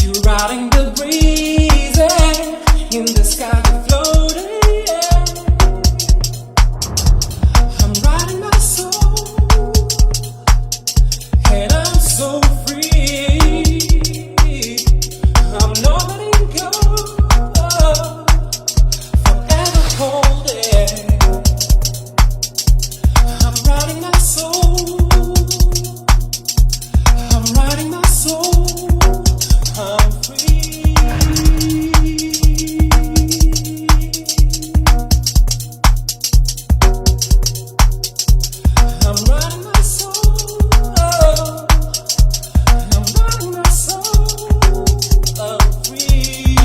Riding the breeze in the sky, you're floating. I'm riding my soul, and I'm so free. I'm not letting go, forever holding. I'm riding my soul. I'm riding my soul. I'm free. I'm riding my soul. I'm riding my soul. I'm free.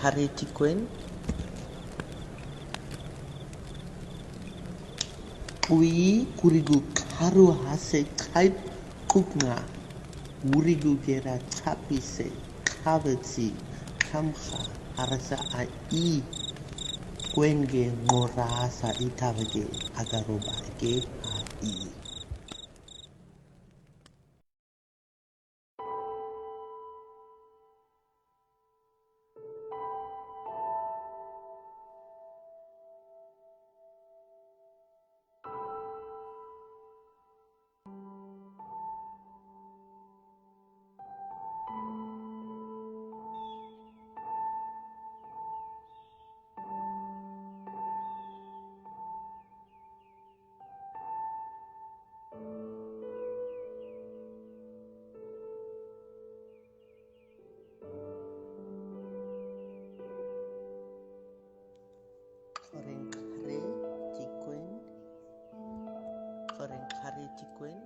Kare tikwen Ui kurigu karu hase kaip kuknga Urigu gera chapise kavetsi kamcha arasa ai Kwenge ngorasa itavage agaroba ge ai Kare tikwen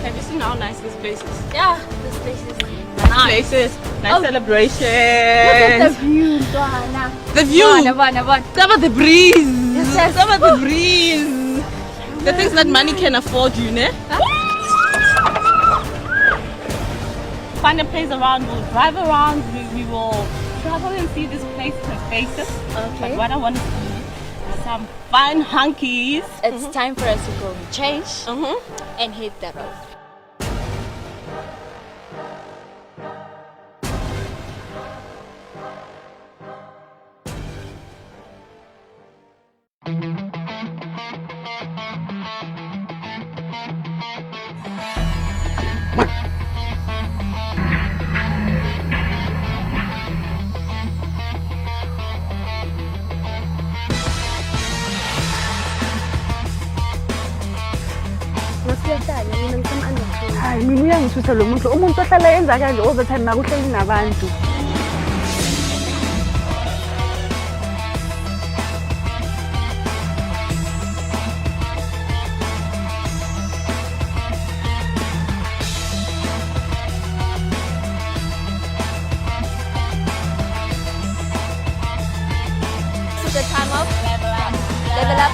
Have you seen imagine how nice this place is. Yeah, this place is Nice places, nice celebrations. Look at the view, Dwana. The view. What? Cover the breeze. Yes. Cover the breeze. The things that money can afford, you know. Find a place around. We'll drive around. We will travel and see this place and faces. Okay. But what I want to see is some fun hunkies. It's time for us to go and change and hit the road. Hayi mina uyangithutha lo muntu ohlala yenza kanje overtime makuhleli nabantu. This is the time of level up.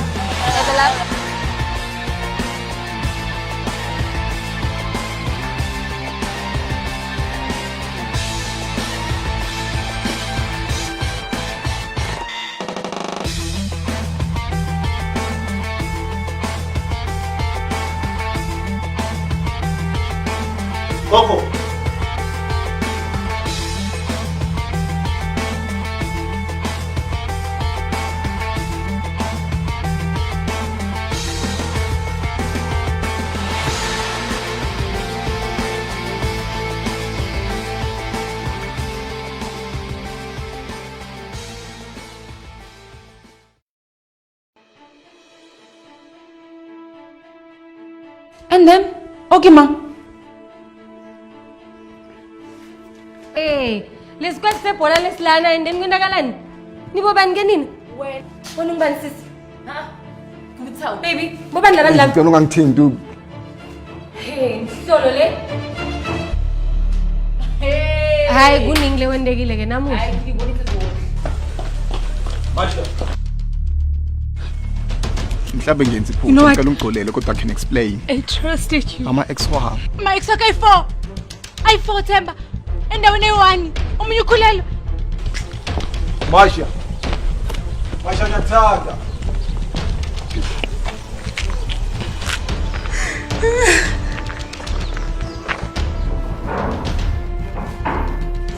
Coco. And then, okay ma. Hey, let's go to Pola Leslana and then Gunagalan. Nibo Banganin. When Unban sis. Good tell, baby. Boban Laran. Don't want to Hey, solo le. Hey. Hi, good English when they get Namu. You know what? I can explain. I trusted you. I'm an ex-wife. My ex I fought Temba. And then when I won, Umukulelo. Masha nyathanda.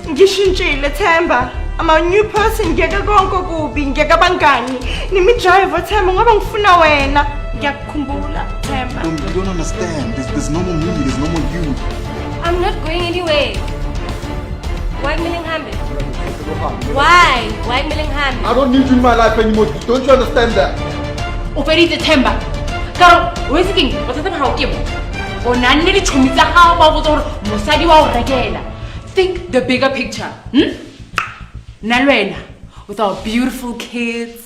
Ngishintshile Themba. I'm a new person. Ngiyakakonke kubi, ngiyakabangani. Nimi driver Themba ngoba ngifuna wena. Ngiyakukhumbula Themba. You don't understand. There's no more me, there's no more you. I'm not going anywhere. Why Millinghammer? Why Millinghammer? I don't need you in my life anymore. Don't you understand that? Oferi the temba. Karo, where's the king? What's the how kim? Onani ni chumita how about Musadi wa regela. Think the bigger picture. Nalwena with our beautiful kids.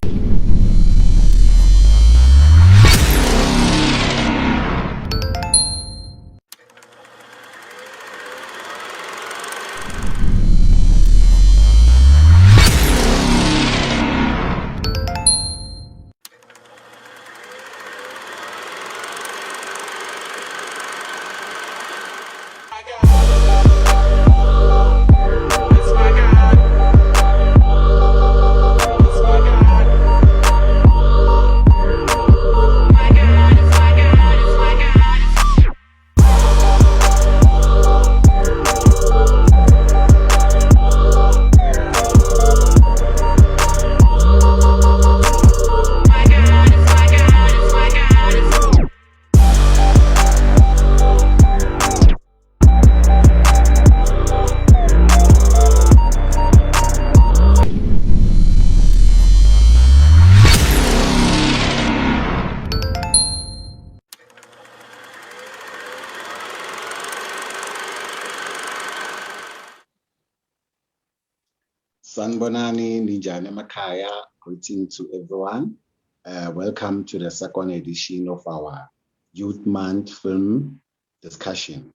Sanbonani Ninjane Makaya, greeting to everyone. Welcome to the second edition of our Youth Month film discussion.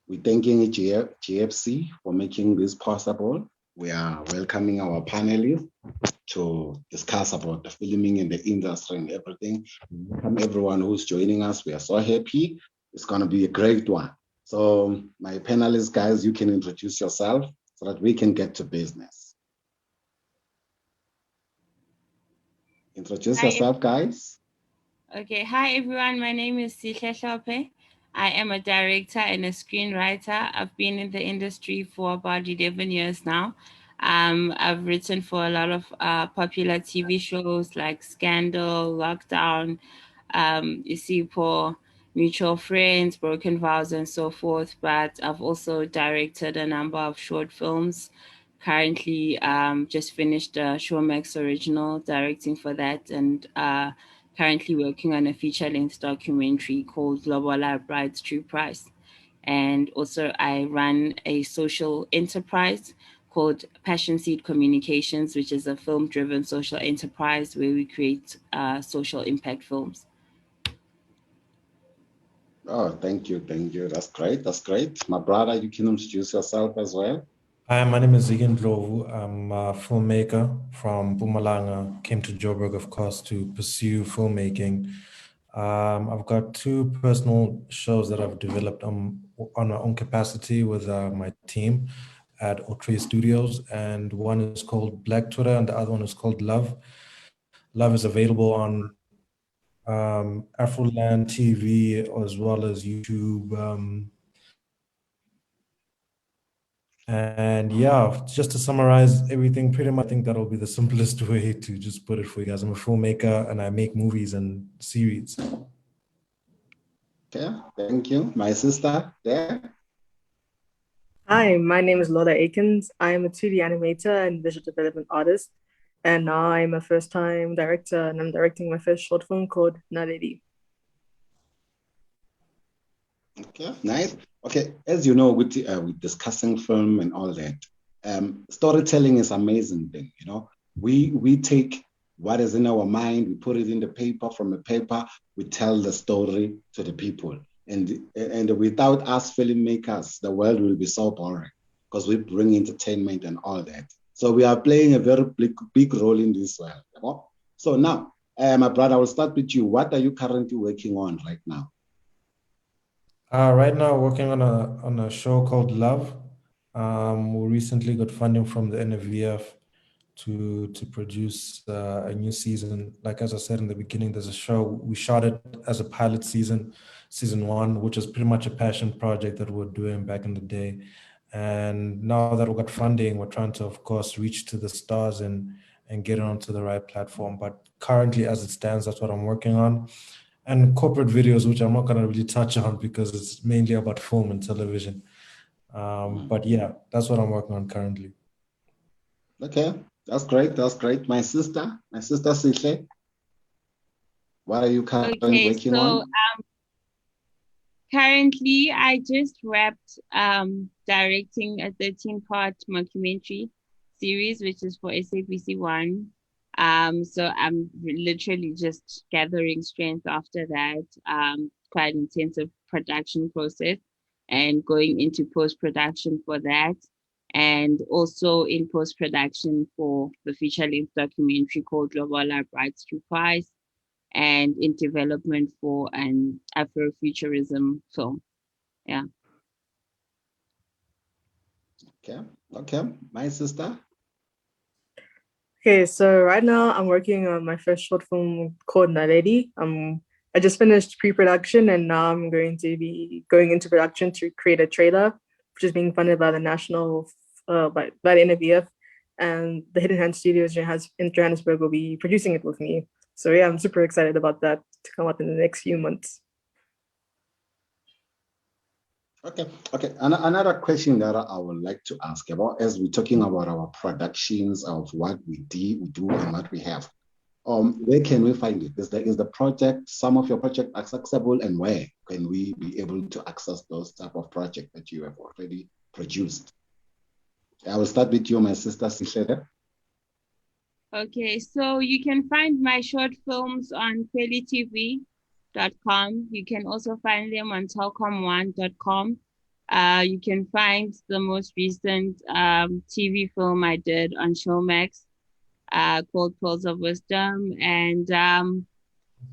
We're thanking GFC for making this possible. We are welcoming our panelists to discuss about the filming in the industry and everything. Welcome everyone who's joining us. We are so happy. It's going to be a great one. So my panelists, guys, you can introduce yourself so that we can get to business. Introduce yourself, guys. Okay, hi everyone. My name is Sihle Shope. I am a director and a screenwriter. I've been in the industry for about 11 years now. I've written for a lot of popular TV shows like Scandal, Lockdown, Isipo, Mutual Friends, Broken Vows, and so forth. But I've also directed a number of short films. Currently, just finished a Showmax original, directing for that, and currently working on a feature-length documentary called Lobola Bride's True Price. And also I run a social enterprise called Passion Seed Communications, which is a film-driven social enterprise where we create social impact films. Oh, thank you. Thank you. That's great. That's great. My brother, you can introduce yourself as well. Hi, my name is Zigan Dlovu. I'm a filmmaker from Mpumalanga. Came to Joburg, of course, to pursue filmmaking. I've got two personal shows that I've developed on my own capacity with my team at Otree Studios, and one is called Black Twitter, and the other one is called Love. Love is available on Afroland TV as well as YouTube. And yeah, just to summarize everything, pretty much I think that'll be the simplest way to just put it for you guys. I'm a filmmaker and I make movies and series. Okay, thank you. My sister there. Hi, my name is Lola Akins. I am a 2D animator and visual development artist. And now I'm a first-time director and I'm directing my first short film called Naledi. Okay, nice. Okay, as you know, with discussing film and all that, storytelling is amazing thing. You know, we take what is in our mind, we put it in the paper. From the paper, we tell the story to the people. And without us filmmakers, the world will be so boring because we bring entertainment and all that. So we are playing a very big role in this world. You know? So now, my brother, I will start with you. What are you currently working on right now? Right now, working on a show called Love. We recently got funding from the NFVF to produce a new season. Like as I said in the beginning, there's a show we shot it as a pilot season 1, which is pretty much a passion project that we're doing back in the day. And now that we got funding, we're trying to, of course, reach to the stars and get it onto the right platform. But currently, as it stands, that's what I'm working on. And corporate videos, which I'm not going to really touch on because it's mainly about film and television. But yeah, that's what I'm working on currently. Okay, that's great. That's great. My sister Sihle, what are you currently working on? Currently, I just wrapped directing a 13-part documentary series, which is for SABC One. So I'm literally just gathering strength after that. Quite intensive production process and going into post-production for that. And also in post-production for the feature-length documentary called Lobola Bride's True Price, and in development for an Afrofuturism film. Yeah. Okay. My sister. Okay, so right now I'm working on my first short film called Naledi. I just finished pre-production and now I'm going to be going into production to create a trailer, which is being funded by the national, by the NFVF, and the Hidden Hand Studios in Johannesburg will be producing it with me. So yeah, I'm super excited about that to come out in the next few months. Okay. Another question that I would like to ask about, as we're talking about our productions of what we do and what we have. Where can we find it? Is the project, some of your projects accessible, and where can we be able to access those type of projects that you have already produced? I will start with you, my sister Sihle. Okay, so you can find my short films on kwelitv.co.za. You can also find them on telcom1.com. You can find the most recent TV film I did on Showmax called Pearls of Wisdom. And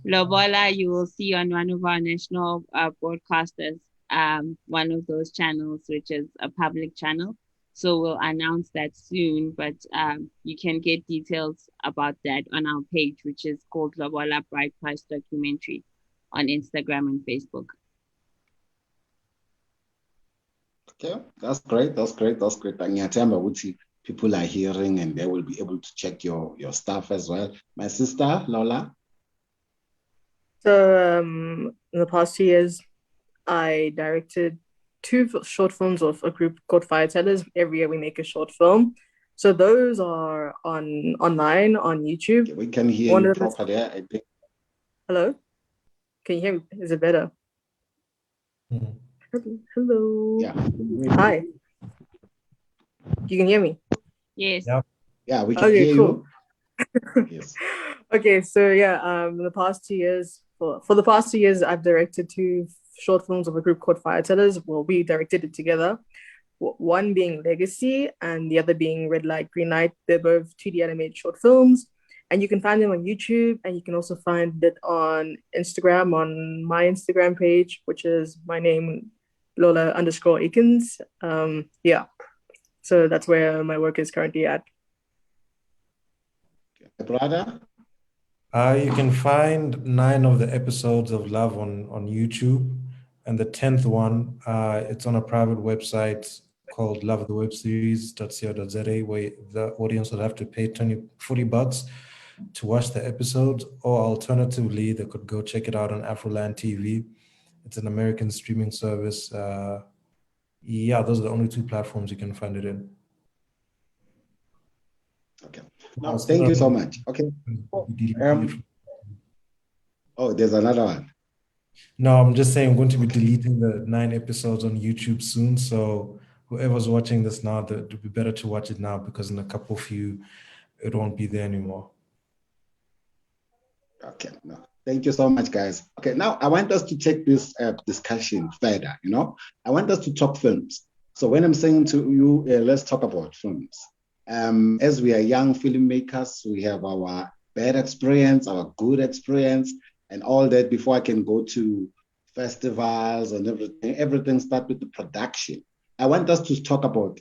Lobola, you will see on one of our national broadcasters, one of those channels, which is a public channel. So we'll announce that soon, but you can get details about that on our page, which is called Lobola Bright Price Documentary on Instagram and Facebook. Okay, that's great. That's great. That's great. And Ngiyathemba ukuthi people are hearing and they will be able to check your stuff as well. My sister, Lola. So in the past 2 years, I directed 2 short films of a group called Fire Tellers. Every year we make a short film. So those are online on YouTube. Okay, we can hear you properly, I think. Hello? Can you hear me? Is it better? Hello. Yeah. Hi. You can hear me? Yes. Yeah, we can hear cool. you. Yes. Okay, so yeah, the past 2 years, for the past 2 years, I've directed 2 short films of a group called Fire Tellers. Well, we directed it together. One being Legacy and the other being Red Light, Green Light. They're both 2D animated short films. And you can find them on YouTube, and you can also find it on Instagram, on my Instagram page, which is my name, Lola_Akins. Yeah. So that's where my work is currently at. Brother? You can find 9 of the episodes of Love on YouTube, and the 10th one, it's on a private website called lovethewebseries.co.za, where the audience will have to pay $40 to watch the episodes, or alternatively, they could go check it out on Afroland TV. It's an American streaming service. Yeah, those are the only 2 platforms you can find it in. Okay. No, thank you so much. Okay. Oh, there's another one. No, I'm just saying I'm going to be deleting the 9 episodes on YouTube soon. So whoever's watching this now, it would be better to watch it now, because in a couple of you, it won't be there anymore. Okay. No, thank you so much, guys. Okay, now I want us to take this discussion further. I want us to talk films. So when I'm saying to you, let's talk about films. As we are young filmmakers, we have our bad experience, our good experience, and all that before I can go to festivals and everything start with the production. I want us to talk about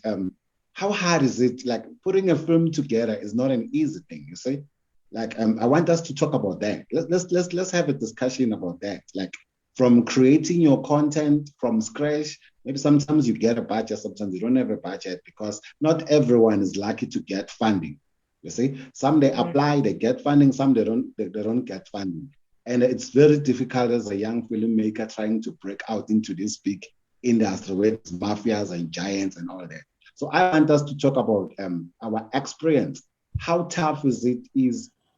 how hard is it, like putting a film together is not an easy thing, you see? Like I want us to talk about that. Let's have a discussion about that. Like from creating your content from scratch, maybe sometimes you get a budget, sometimes you don't have a budget, because not everyone is lucky to get funding. You see, some they apply, they get funding, some they don't get funding. And it's very difficult as a young filmmaker trying to break out into this big industry with mafias and giants and all that. So I want us to talk about our experience. How tough is it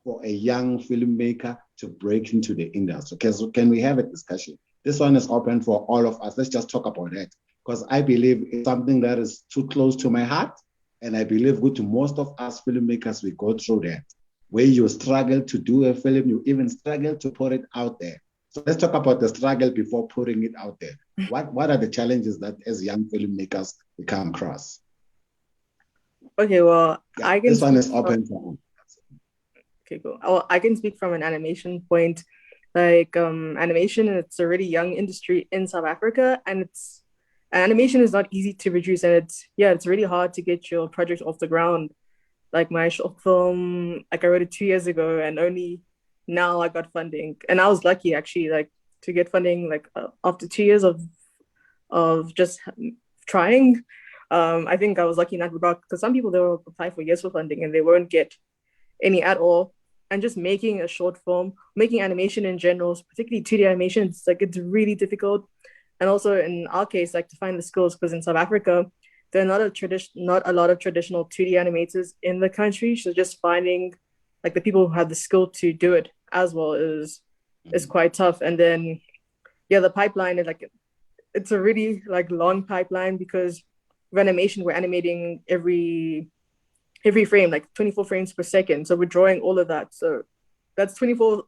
for a young filmmaker to break into the industry? Okay, so can we have a discussion? This one is open for all of us. Let's just talk about that, because I believe it's something that is too close to my heart. And I believe good to most of us filmmakers, we go through that, where you struggle to do a film, you even struggle to put it out there. So let's talk about the struggle before putting it out there. What are the challenges that as young filmmakers we come across? Okay, well, yeah, this one is open for all. Okay, cool. I can speak from an animation point. Like animation, it's a really young industry in South Africa, and animation is not easy to produce, and it's really hard to get your project off the ground. Like my short film, like I wrote it 2 years ago, and only now I got funding, and I was lucky actually, like to get funding like after 2 years of just trying. I think I was lucky in that regard, because some people, they will apply for years for funding and they won't get any at all. And just making a short film, making animation in general, particularly 2D animation, it's really difficult. And also in our case, like to find the skills, because in South Africa, there are not a lot of traditional 2D animators in the country. So just finding like the people who have the skill to do it as well is quite tough. And then the pipeline is it's a really like long pipeline, because with animation, we're animating every frame, like 24 frames per second. So we're drawing all of that. So that's 24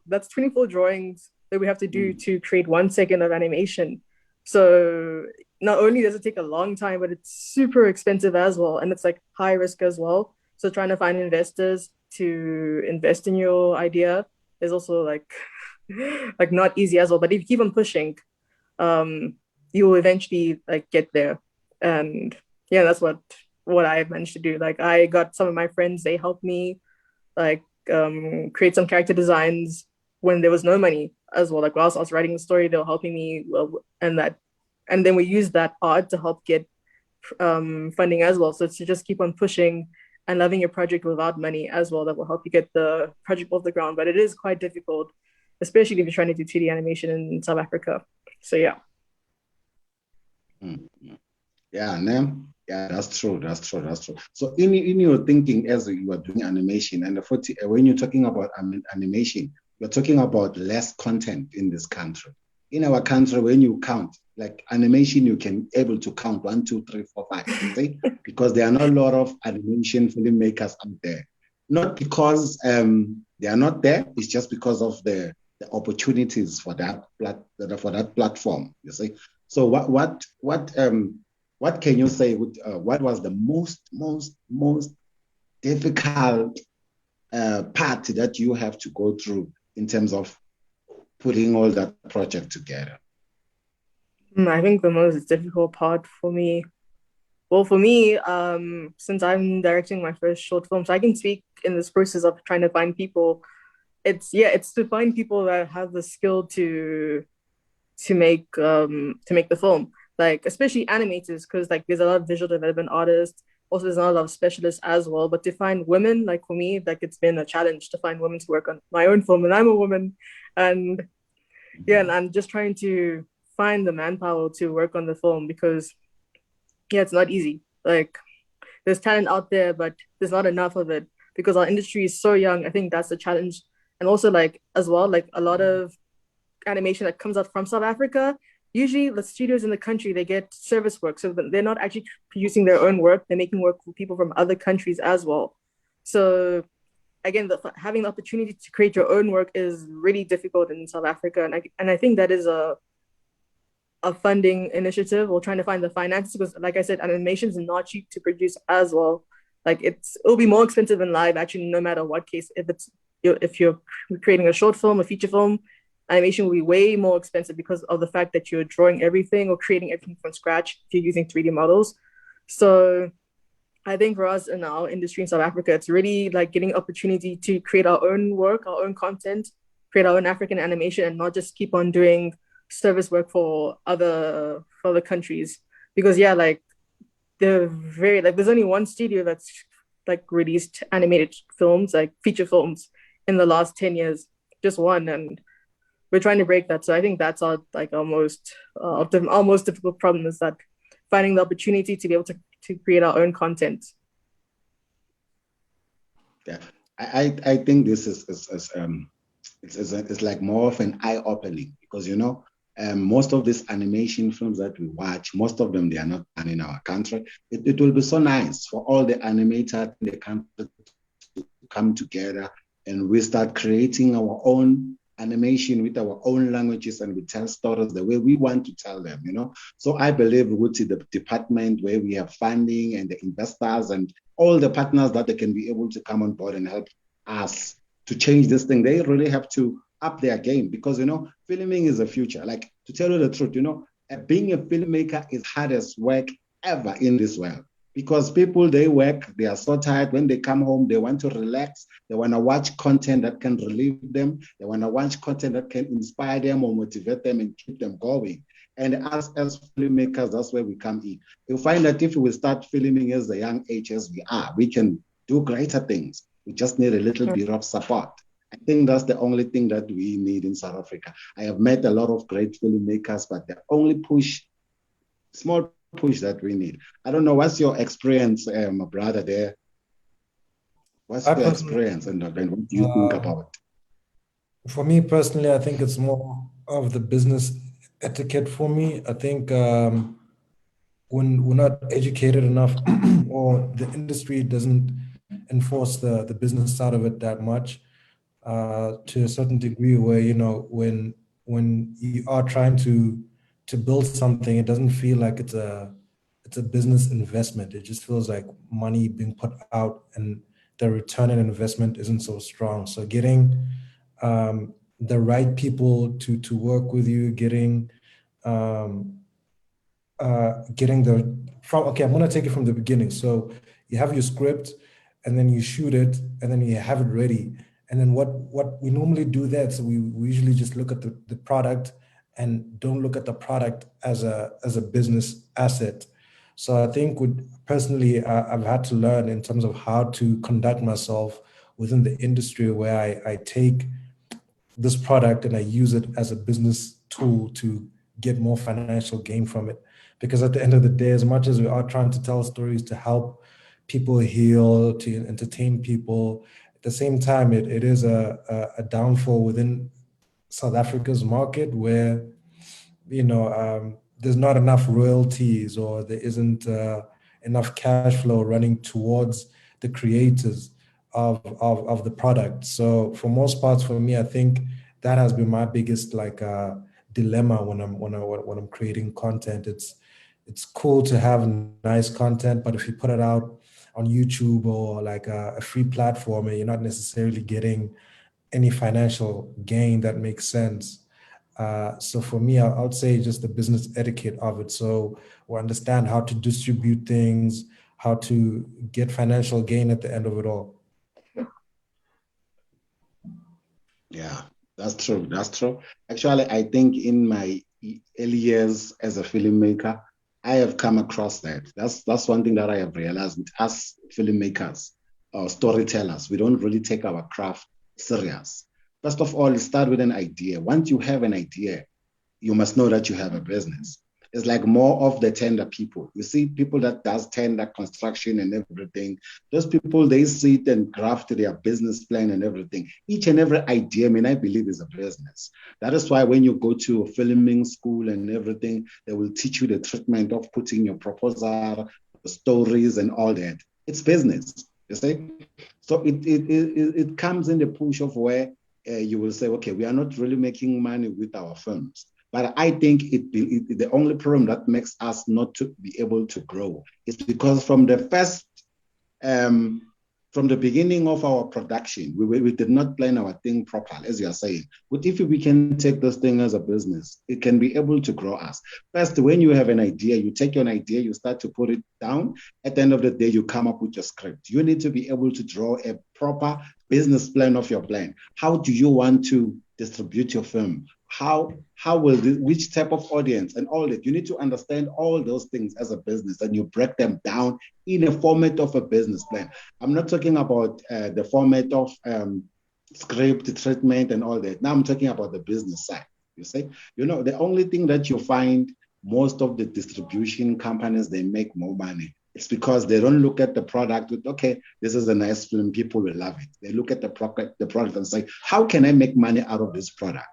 drawings that we have to do to create 1 second of animation. So not only does it take a long time, but it's super expensive as well, and it's like high risk as well. So trying to find investors to invest in your idea is also like like not easy as well. But if you keep on pushing, you will eventually like get there. And yeah, that's what I managed to do. Like I got some of my friends, they helped me like create some character designs when there was no money as well. Like whilst I was writing the story, they were helping me, and then we used that art to help get funding as well. So it's to just keep on pushing and loving your project without money as well that will help you get the project off the ground. But it is quite difficult, especially if you're trying to do 2D animation in South Africa. So yeah. Yeah, Nam. Yeah, that's true. That's true. That's true. So in your thinking as you are doing animation, and when you're talking about animation, you're talking about less content in this country. In our country, when you count like animation, you can able to count 1, 2, 3, 4, 5. See? Because there are not a lot of animation filmmakers out there. Not because they are not there. It's just because of the opportunities for that platform. You see. So what can you say? What was the most difficult part that you have to go through in terms of putting all that project together? I think the most difficult part for me, well, for me, since I'm directing my first short film, so I can speak in this process of trying to find people. It's to find people that have the skill to make the film, like especially animators, because like there's a lot of visual development artists. Also, there's not a lot of specialists as well. But to find women, like for me, like it's been a challenge to find women to work on my own film, and I'm a woman, and yeah, and I'm just trying to find the manpower to work on the film because yeah, it's not easy. Like there's talent out there, but there's not enough of it because our industry is so young. I think that's the challenge, and also like as well, like a lot of animation that comes out from South Africa, usually the studios in the country, they get service work. So they're not actually producing their own work. They're making work for people from other countries as well. So again, having the opportunity to create your own work is really difficult in South Africa. And I think that is a funding initiative or trying to find the finances because like I said, animation is not cheap to produce as well. Like it'll be more expensive in live actually, no matter what case. If you're creating a short film, a feature film, animation will be way more expensive because of the fact that you're drawing everything or creating everything from scratch if you're using 3D models. So I think for us in our industry in South Africa, it's really like getting opportunity to create our own work, our own content, create our own African animation and not just keep on doing service work for other countries. Because yeah, like there's only one studio that's like released animated films, like feature films in the last 10 years, just one. And we're trying to break that. So I think that's our most difficult problem is that finding the opportunity to be able to create our own content. Yeah, I think this is like more of an eye opening because most of these animation films that we watch, most of them they are not done in our country. It will be so nice for all the animators in the country to come together and we start creating our own animation with our own languages and we tell stories the way we want to tell them, So I believe with the department where we have funding and the investors and all the partners that they can be able to come on board and help us to change this thing, they really have to up their game because, filming is the future. Like to tell you the truth, being a filmmaker is hardest work ever in this world. Because people, they work, they are so tired. When they come home, they want to relax. They want to watch content that can relieve them. They want to watch content that can inspire them or motivate them and keep them going. And as filmmakers, that's where we come in. You'll find that if we start filming as a young age as we are, we can do greater things. We just need a little bit of support. I think that's the only thing that we need in South Africa. I have met a lot of great filmmakers, but the only small push that we need. I don't know, what's your experience, my brother there? What's your experience and what do you think about it? For me personally, I think it's more of the business etiquette for me. I think when we're not educated enough or the industry doesn't enforce the business side of it that much to a certain degree where, when when you are trying to build something, it doesn't feel like it's a business investment. It just feels like money being put out, and the return on investment isn't so strong. So getting the right people to work with you, um, getting the from okay, I'm gonna take it from the beginning. So you have your script, and then you shoot it, and then you have it ready. And then what we normally do that, so we usually just look at the product and don't look at the product as a business asset. So I think personally, I've had to learn in terms of how to conduct myself within the industry, where I take this product and I use it as a business tool to get more financial gain from it. Because at the end of the day, as much as we are trying to tell stories to help people heal, to entertain people, at the same time, it is a downfall within South Africa's market, where there's not enough royalties, or there isn't enough cash flow running towards the creators of the product. So for most parts, for me, I think that has been my biggest dilemma when I'm creating content. It's cool to have nice content, but if you put it out on YouTube or like a free platform, and you're not necessarily getting any financial gain that makes sense. So for me, I would say just the business etiquette of it. So we understand how to distribute things, how to get financial gain at the end of it all. Yeah, that's true. That's true. Actually, I think in my early years as a filmmaker, I have come across that. That's one thing that I have realized with us filmmakers or storytellers. We don't really take our craft serious. First of all, you start with an idea. Once you have an idea, you must know that you have a business. It's like more of the tender people. You see people that does tender construction and everything. Those people, they sit and craft their business plan and everything. Each and every idea, I mean, I believe is a business. That is why when you go to a filming school and everything, they will teach you the treatment of putting your proposal, the stories and all that. It's business, you see? So it comes in the push of where you will say, okay, we are not really making money with our films. But I think the only problem that makes us not to be able to grow is because from the beginning of our production, we did not plan our thing properly, as you are saying. But if we can take this thing as a business, it can be able to grow us. First, when you have an idea, you take your idea, you start to put it down. At the end of the day, you come up with your script. You need to be able to draw a proper business plan of your plan. How do you want to distribute your film? How will which type of audience and all that? You need to understand all those things as a business, and you break them down in a format of a business plan. I'm not talking about the format of script treatment and all that. Now I'm talking about the business side. You see, the only thing that you find most of the distribution companies, they make more money. It's because they don't look at the product with, okay, this is a nice film, people will love it. They look at the product and say, how can I make money out of this product?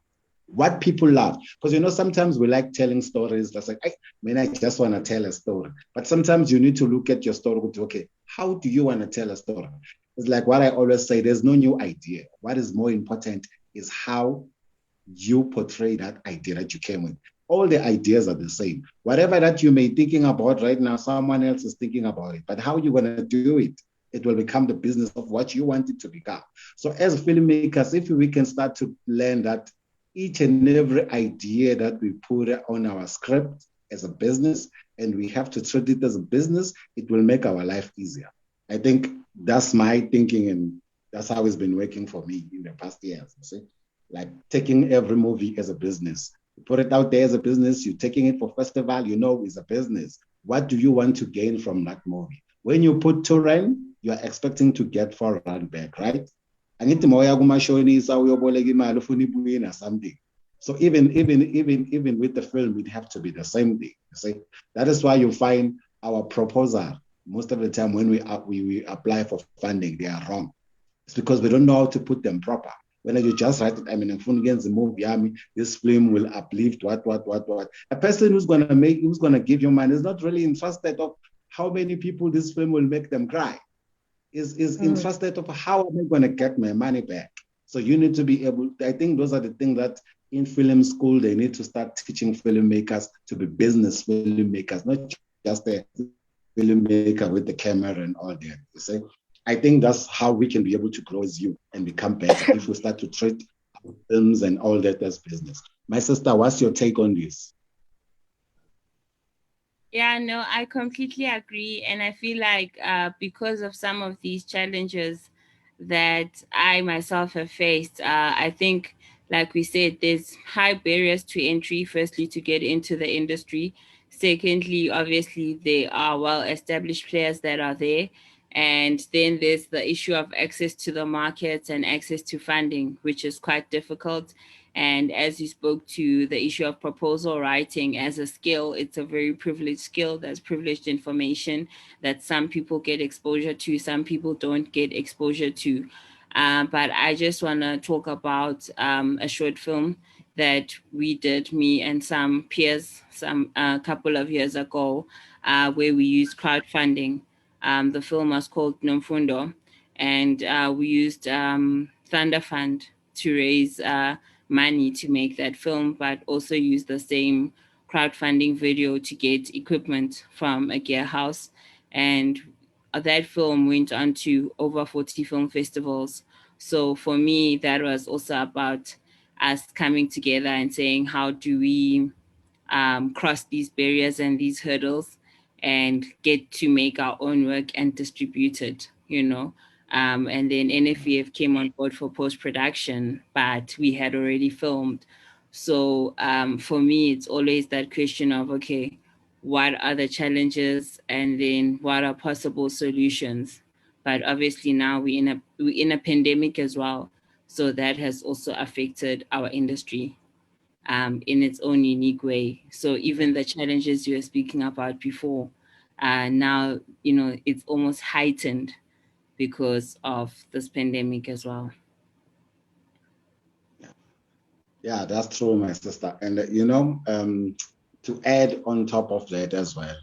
What people love. Because, sometimes we like telling stories. That's like, I just want to tell a story. But sometimes you need to look at your story with, okay, how do you want to tell a story? It's like what I always say, there's no new idea. What is more important is how you portray that idea that you came with. All the ideas are the same. Whatever that you may be thinking about right now, someone else is thinking about it. But how you're going to do it, it will become the business of what you want it to become. So as filmmakers, if we can start to learn that each and every idea that we put on our script as a business, and we have to treat it as a business, it will make our life easier. I think that's my thinking, and that's how it's been working for me in the past years. You see? Like taking every movie as a business. You put it out there as a business, you're taking it for festival, it's a business. What do you want to gain from that movie? When you put 2 rand, you're expecting to get 4 rand back, right? Something. So even with the film, it have to be the same thing. You see, that is why you find our proposal most of the time when we apply for funding, they are wrong. It's because we don't know how to put them proper. When you just write it, the movie, this film will uplift what. A person who's gonna give you money is not really interested of how many people this film will make them cry. Is interested of how am I going to get my money back? So you need to be able, I think those are the things that in film school, they need to start teaching filmmakers to be business filmmakers, not just a filmmaker with the camera and all that. You see, I think that's how we can be able to grow as you and become better if we start to treat films and all that as business. My sister, what's your take on this? Yeah, no, I completely agree. And I feel like because of some of these challenges that I myself have faced, I think, like we said, there's high barriers to entry, firstly, to get into the industry. Secondly, obviously, there are well established players that are there. And then there's the issue of access to the markets and access to funding, which is quite difficult. And as you spoke to the issue of proposal writing as a skill, it's a very privileged skill. That's privileged information that some people get exposure to, some people don't get exposure to. But I just want to talk about a short film that we did, me and some peers, some couple of years ago, where we used crowdfunding. The film was called Nomfundo, and we used Thunder Fund to raise money to make that film, but also use the same crowdfunding video to get equipment from a gear house. And that film went on to over 40 film festivals. So for me, that was also about us coming together and saying, how do we cross these barriers and these hurdles and get to make our own work and distribute it, you know. And then NFEF came on board for post-production, but we had already filmed. So for me, it's always that question of, okay, what are the challenges and then what are possible solutions? But obviously now we're in a pandemic as well. So that has also affected our industry in its own unique way. So even the challenges you were speaking about before, now, you know, it's almost heightened because of this pandemic as well. Yeah, that's true, my sister. And to add on top of that as well,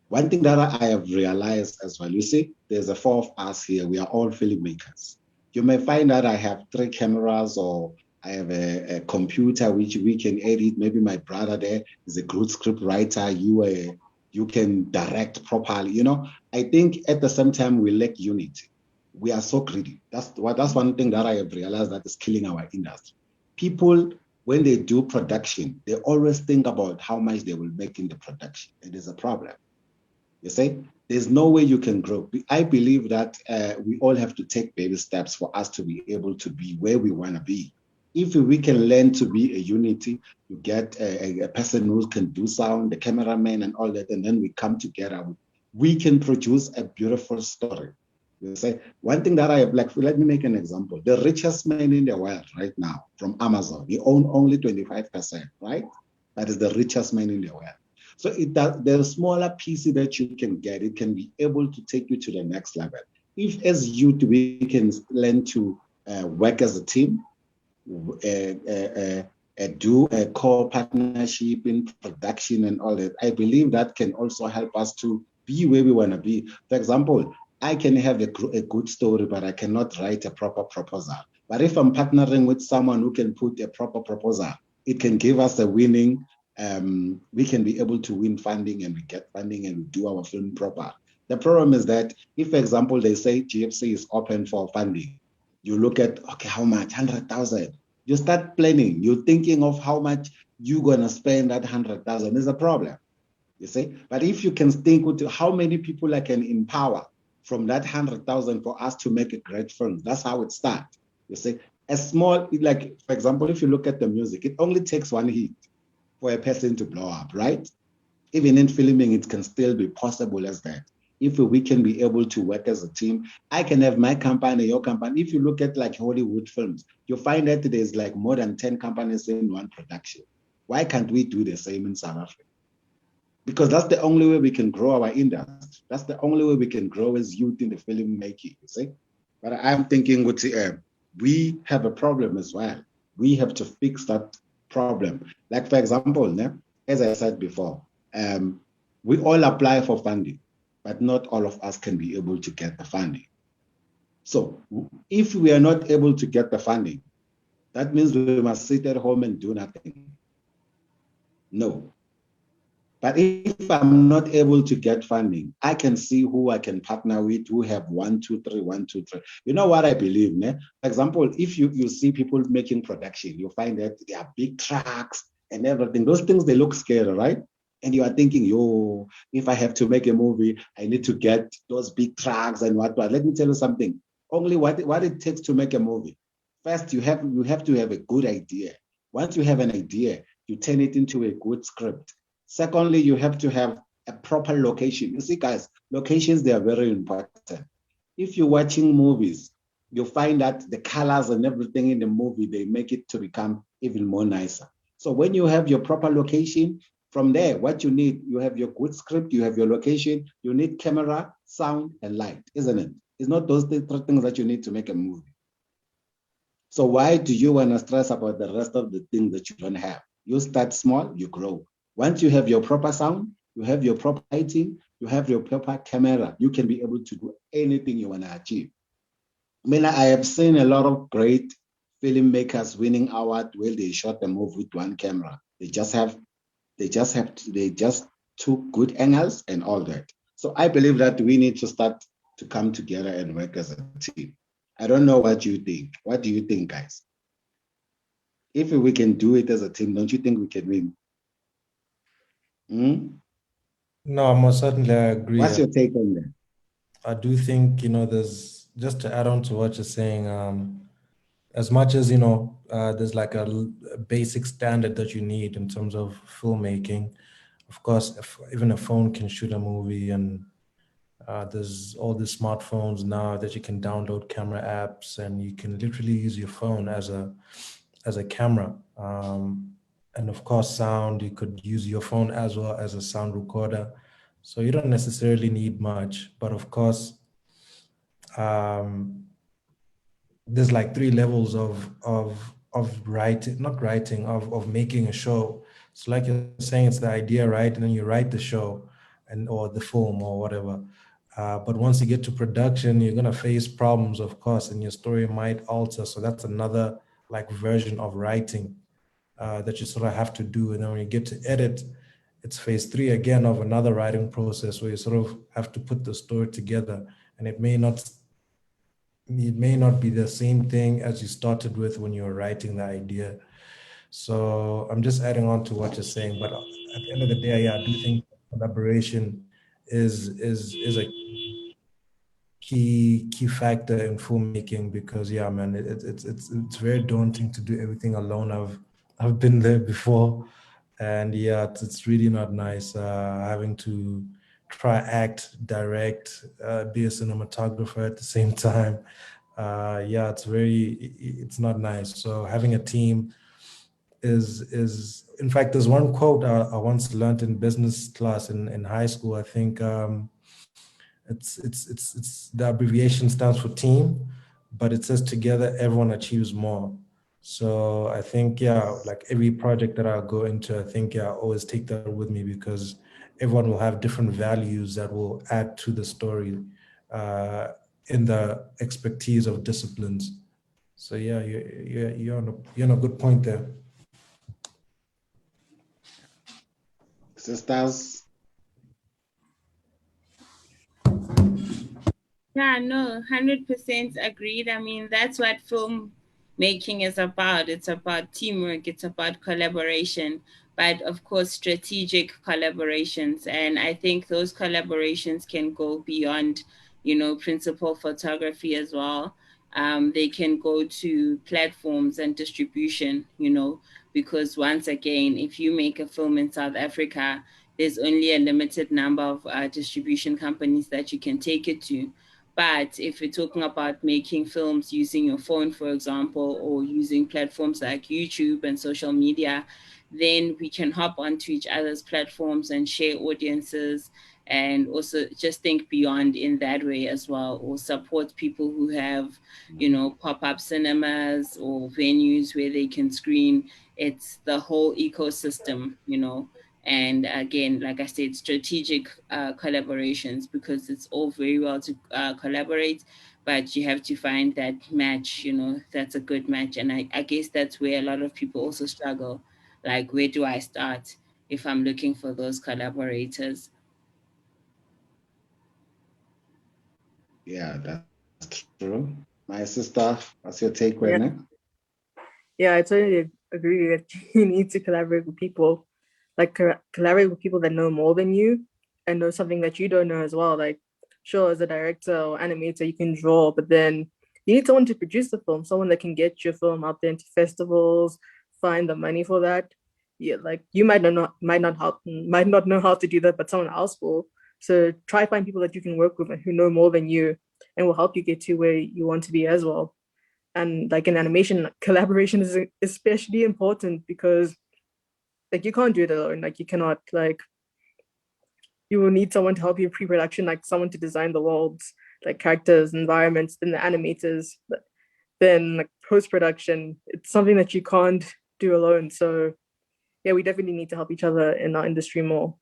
one thing that I have realized as well, you see, there's a four of us here. We are all filmmakers. You may find that I have 3 cameras or I have a computer which we can edit. Maybe my brother there is a good script writer. You can direct properly. You know, I think at the same time we lack unity. We are so greedy. That's one thing that I have realized that is killing our industry. People, when they do production, they always think about how much they will make in the production. It is a problem. You see, there's no way you can grow. I believe that we all have to take baby steps for us to be able to be where we want to be. If we can learn to be a unity, you get a person who can do sound, the cameraman and all that, and then we come together, we can produce a beautiful story. You say, one thing that I have, like, let me make an example. The richest man in the world right now from Amazon, he owns only 25%, right? That is the richest man in the world. So the smaller piece that you can get, it can be able to take you to the next level. If as youth, we can learn to work as a team, do a core partnership in production and all that, I believe that can also help us to be where we want to be. For example, I can have a good story, but I cannot write a proper proposal. But if I'm partnering with someone who can put a proper proposal, it can give us a winning. We can be able to win funding and we get funding and we do our film proper. The problem is that if, for example, they say GFC is open for funding, you look at, okay, how much? 100,000. You start planning. You're thinking of how much you're going to spend that 100,000 is a problem, you see. But if you can think with how many people I can empower from that 100,000 for us to make a great film, that's how it starts, you see. A small, like, for example, if you look at the music, it only takes one hit for a person to blow up, right? Even in filming, it can still be possible as that. If we can be able to work as a team, I can have my company, your company. If you look at like Hollywood films, you find that there's like more than 10 companies in one production. Why can't we do the same in South Africa? Because that's the only way we can grow our industry. That's the only way we can grow as youth in the filmmaking, you see? But I'm thinking we have a problem as well. We have to fix that problem. Like, for example, as I said before, we all apply for funding, but not all of us can be able to get the funding. So if we are not able to get the funding, that means we must sit at home and do nothing. No. But if I'm not able to get funding, I can see who I can partner with, who have 1, 2, 3, 1, 2, 3. You know what I believe, ne? For example, if you see people making production, you find that they are big trucks and everything. Those things, they look scary, right? And you are thinking, yo, if I have to make a movie, I need to get those big trucks and what. Let me tell you something. Only what it takes to make a movie. First, you have to have a good idea. Once you have an idea, you turn it into a good script. Secondly, you have to have a proper location. You see, guys, locations, they are very important. If you're watching movies, you find that the colors and everything in the movie, they make it to become even more nicer. So when you have your proper location, from there, what you need, you have your good script, you have your location, you need camera, sound, and light, isn't it? It's not those three things that you need to make a movie. So why do you want to stress about the rest of the things that you don't have? You start small, you grow. Once you have your proper sound, you have your proper lighting, you have your proper camera, you can be able to do anything you want to achieve. I mean, I have seen a lot of great filmmakers winning awards where they shot the movie with one camera. They just took good angles and all that. So I believe that we need to start to come together and work as a team. I don't know what you think. What do you think, guys? If we can do it as a team, don't you think we can win? No, I most certainly agree. What's your take on that? I do think, there's, just to add on to what you're saying, as much as, there's like a basic standard that you need in terms of filmmaking. Of course, even a phone can shoot a movie, and there's all the smartphones now that you can download camera apps, and you can literally use your phone as a camera. And of course, sound, you could use your phone as well as a sound recorder. So you don't necessarily need much, but of course, there's like 3 levels of writing, not writing, of making a show. So like you're saying, it's the idea, right? And then you write the show or the film or whatever. But once you get to production, you're gonna face problems, of course, and your story might alter. So that's another like version of writing that you sort of have to do. And then when you get to edit, it's phase 3 again of another writing process where you sort of have to put the story together, and it may not be the same thing as you started with when you were writing the idea. So I'm just adding on to what you're saying, but at the end of the day, yeah, I do think collaboration is a key factor in filmmaking, because yeah, man, it's very daunting to do everything alone. I've been there before, and yeah, it's really not nice having to try act, direct, be a cinematographer at the same time. Yeah, it's not nice. So having a team is in fact, there's one quote I once learned in business class in high school. I think it's the abbreviation stands for team, but it says together everyone achieves more. So I think, yeah, like every project that I go into, I think, yeah, I always take that with me, because everyone will have different values that will add to the story in the expertise of disciplines. So yeah, you're on a good point there. Sisters? Yeah, no, 100% agreed. I mean, that's what film making is about. It's about teamwork, it's about collaboration, but of course, strategic collaborations. And I think those collaborations can go beyond, principal photography as well. They can go to platforms and distribution, because once again, if you make a film in South Africa, there's only a limited number of distribution companies that you can take it to. But if you're talking about making films using your phone, for example, or using platforms like YouTube and social media, then we can hop onto each other's platforms and share audiences, and also just think beyond in that way as well, or support people who have, pop-up cinemas or venues where they can screen. It's the whole ecosystem, And again, like I said, strategic collaborations, because it's all very well to collaborate, but you have to find that match, that's a good match. And I guess that's where a lot of people also struggle. Like, where do I start if I'm looking for those collaborators? Yeah, that's true. My sister, what's your take, Yeah. Wena? Yeah, I totally agree that you need to collaborate with people, like collaborate with people that know more than you and know something that you don't know as well. Like, sure, as a director or animator, you can draw, but then you need someone to produce the film, someone that can get your film out there into festivals, find the money for that. Yeah, like you might not know how to do that, but someone else will. So try find people that you can work with and who know more than you and will help you get to where you want to be as well. And like in animation, collaboration is especially important because like you can't do it alone. Like you cannot like you will need someone to help you in pre-production, like someone to design the worlds, like characters, environments, then the animators, then like post-production. It's something that you can't do alone. So yeah, we definitely need to help each other in our industry more.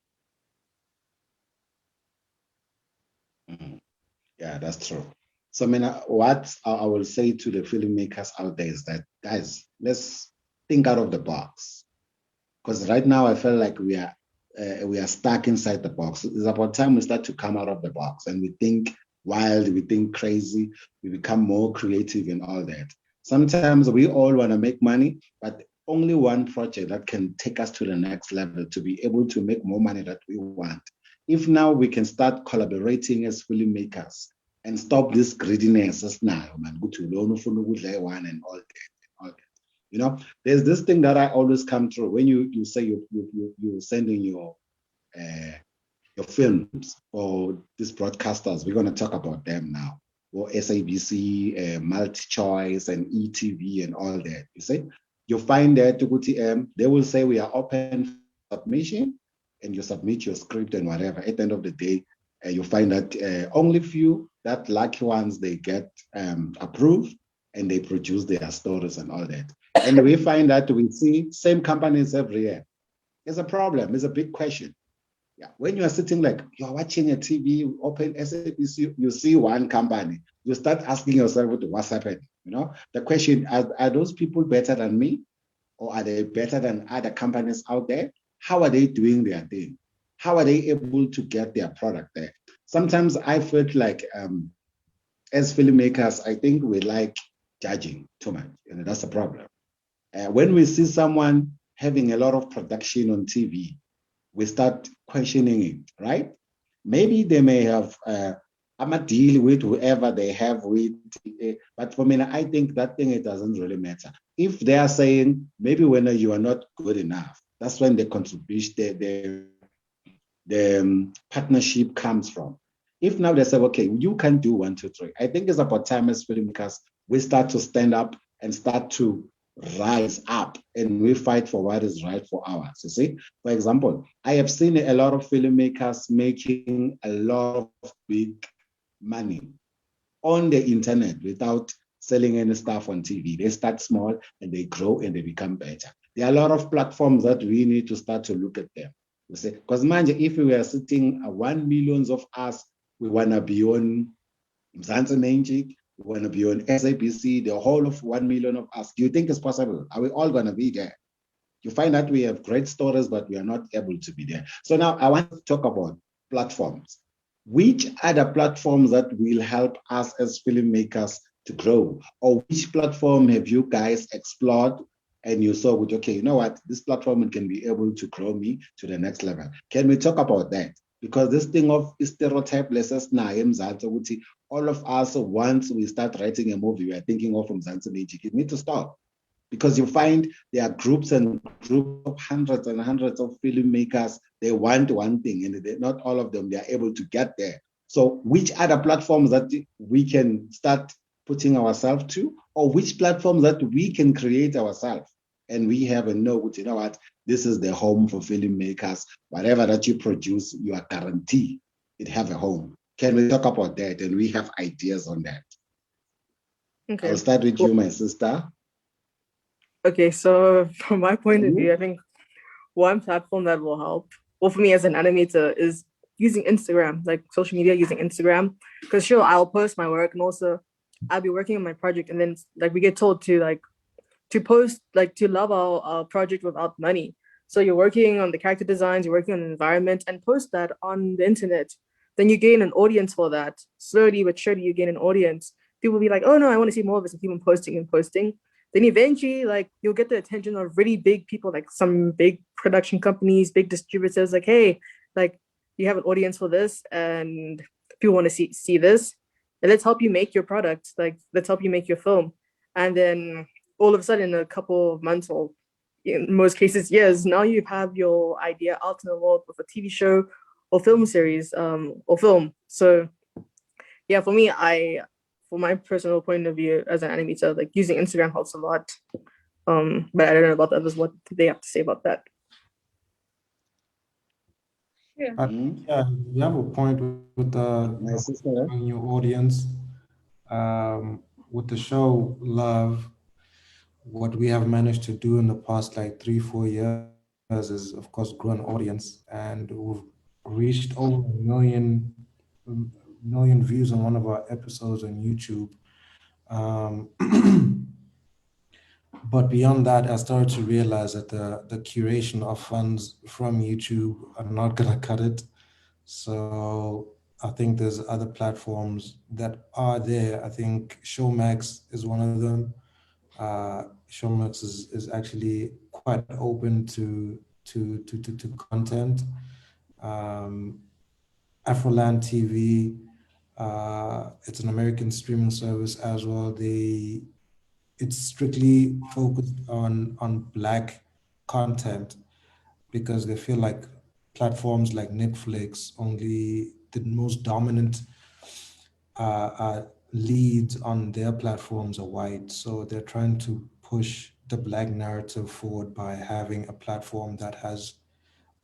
Yeah, that's true. So, I mean, what I will say to the filmmakers out there is that, guys, let's think out of the box. Because right now, I feel like we are stuck inside the box. It's about time we start to come out of the box and we think wild, we think crazy, we become more creative and all that. Sometimes we all want to make money, but only one project that can take us to the next level to be able to make more money that we want. If now we can start collaborating as filmmakers and stop this greediness, as now, man, go to learn one and all that. There's this thing that I always come through when you say you're sending your films or these broadcasters. We're going to talk about them now, or SABC, Multi-Choice, and ETV, and all that. You see, you find that they will say we are open for submission, and you submit your script and whatever. At the end of the day, you find that only few, that lucky ones, they get approved and they produce their stories and all that. And we find that we see same companies every year. It's a problem. It's a big question. Yeah. When you are sitting like you're watching a TV, you open SABC, you see one company, you start asking yourself what's happening. The question, are those people better than me? Or are they better than other companies out there? How are they doing their thing? How are they able to get their product there? Sometimes I felt like as filmmakers, I think we like judging too much. That's the problem. When we see someone having a lot of production on TV, we start questioning it, right? Maybe they may have I'm a deal with whoever they have with, but for me, I think that thing, it doesn't really matter. If they are saying maybe when you are not good enough, that's when the contribution, the partnership comes from. If now they say, okay, you can do 1, 2, 3, I think it's about time as filmmakers we start to stand up and start to rise up and we fight for what is right for ours. You see, for example, I have seen a lot of filmmakers making a lot of big money on the internet without selling any stuff on TV. They start small and they grow and they become better. There are a lot of platforms that we need to start to look at them. You see, because mind you, if we are sitting 1 million of us, we want to be on Mzansi Magic, we want to be on SABC, the whole of 1 million of us. Do you think it's possible? Are we all going to be there? You find that we have great stories, but we are not able to be there. So now I want to talk about platforms. Which are the platforms that will help us as filmmakers to grow? Or which platform have you guys explored and you saw, okay, you know what, this platform can be able to grow me to the next level? Can we talk about that? Because this thing of stereotype lessons now, all of us, once we start writing a movie, we are thinking of Mzansi Magic. It needs to stop. Because you find there are groups and groups of hundreds and hundreds of filmmakers. They want one thing, and not all of them, they are able to get there. So which are the platforms that we can start putting ourselves to, or which platforms that we can create ourselves? And we have a note, you know what, this is the home for filmmakers. Whatever that you produce, you are guaranteed it have a home. Can we talk about that? And we have ideas on that. Okay. I'll start with you, my sister. Okay, so from my point of view, I think one platform that will help, well, for me as an animator, is using Instagram, like social media, using Instagram. Because sure, I'll post my work, and also I'll be working on my project, and then like we get told to post, like to love our project without money. So you're working on the character designs, you're working on the environment, and post that on the internet. Then you gain an audience for that. Slowly but surely, you gain an audience. People will be like, oh no, I want to see more of this, and keep on posting and posting. Then eventually, like you'll get the attention of really big people, like some big production companies, big distributors, like, hey, like you have an audience for this, and people want to see this. And let's help you make your product. Like, let's help you make your film. And then all of a sudden, in a couple of months, or in most cases years, now you have your idea out in the world with a TV show or film series, or film. So yeah, for me, for my personal point of view as an animator, like using Instagram helps a lot. But I don't know about others, what they have to say about that. Yeah, you have a point with the your audience. With the show Love, what we have managed to do in the past like 3-4 years is of course grow an audience, and we've reached over a million views on one of our episodes on YouTube. But beyond that, I started to realize that the curation of funds from YouTube are not gonna cut it. So I think there's other platforms that are there. I think Showmax is one of them. Showmax is actually quite open to content. Afroland TV, it's an American streaming service as well. It's strictly focused on Black content, because they feel like platforms like Netflix, only the most dominant leads on their platforms are white. So they're trying to push the Black narrative forward by having a platform that has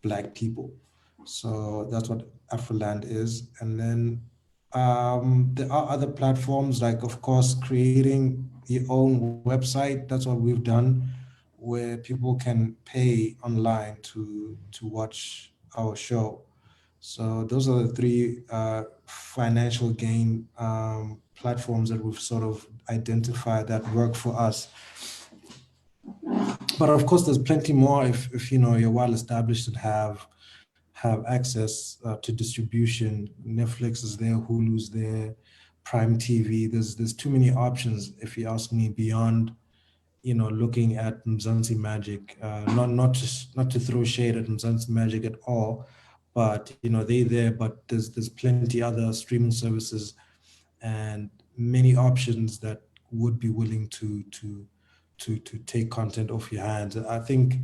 Black people. So that's what Afroland is. And then there are other platforms, like, of course, creating your own website. That's what we've done, where people can pay online to watch our show. So those are the three financial gain platforms that we've sort of identified that work for us. But of course, there's plenty more if you know you're well established and have access to distribution. Netflix is there, Hulu's there, Prime TV. There's too many options, if you ask me, beyond looking at Mzansi Magic. Not to throw shade at Mzansi Magic at all, but they there. But there's plenty other streaming services and many options that would be willing to take content off your hands. I think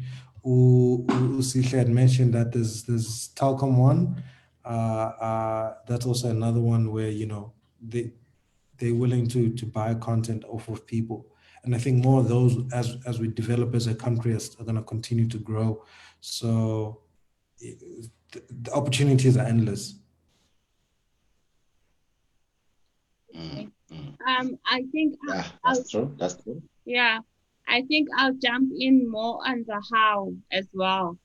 Usihle had mentioned that there's Telkom One. That's also another one where they're willing to buy content off of people. And I think more of those, as we develop as a country, are going to continue to grow. So the opportunities are endless. I think that's true. That's true. Yeah, I think I'll jump in more on the how as well,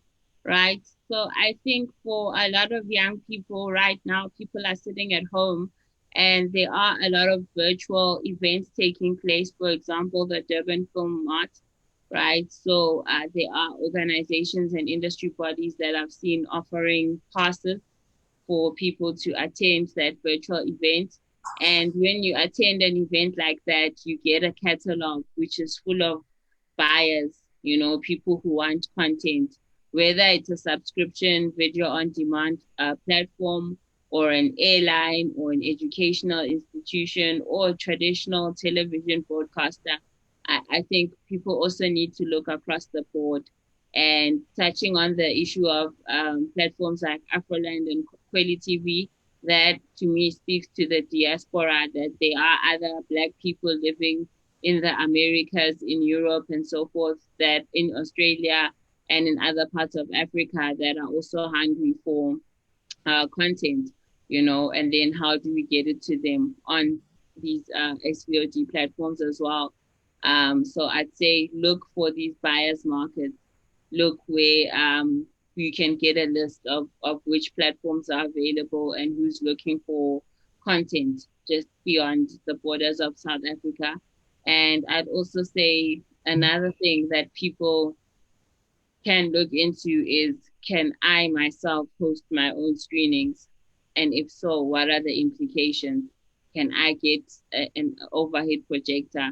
right? So I think for a lot of young people right now, people are sitting at home and there are a lot of virtual events taking place. For example, the Durban Film Mart, right? So there are organizations and industry bodies that I've seen offering passes for people to attend that virtual event. And when you attend an event like that, you get a catalog which is full of buyers, people who want content, whether it's a subscription, video on demand platform, or an airline, or an educational institution, or a traditional television broadcaster. I think people also need to look across the board. And touching on the issue of platforms like Afroland and Kweli TV, that to me speaks to the diaspora, that there are other Black people living in the Americas, in Europe, and so forth, that in Australia and in other parts of Africa that are also hungry for content, and then how do we get it to them on these SVOD platforms as well? So I'd say look for these buyers markets look where you can get a list of which platforms are available and who's looking for content just beyond the borders of South Africa. And I'd also say another thing that people can look into is, can I myself host my own screenings? And if so, what are the implications? Can I get an overhead projector,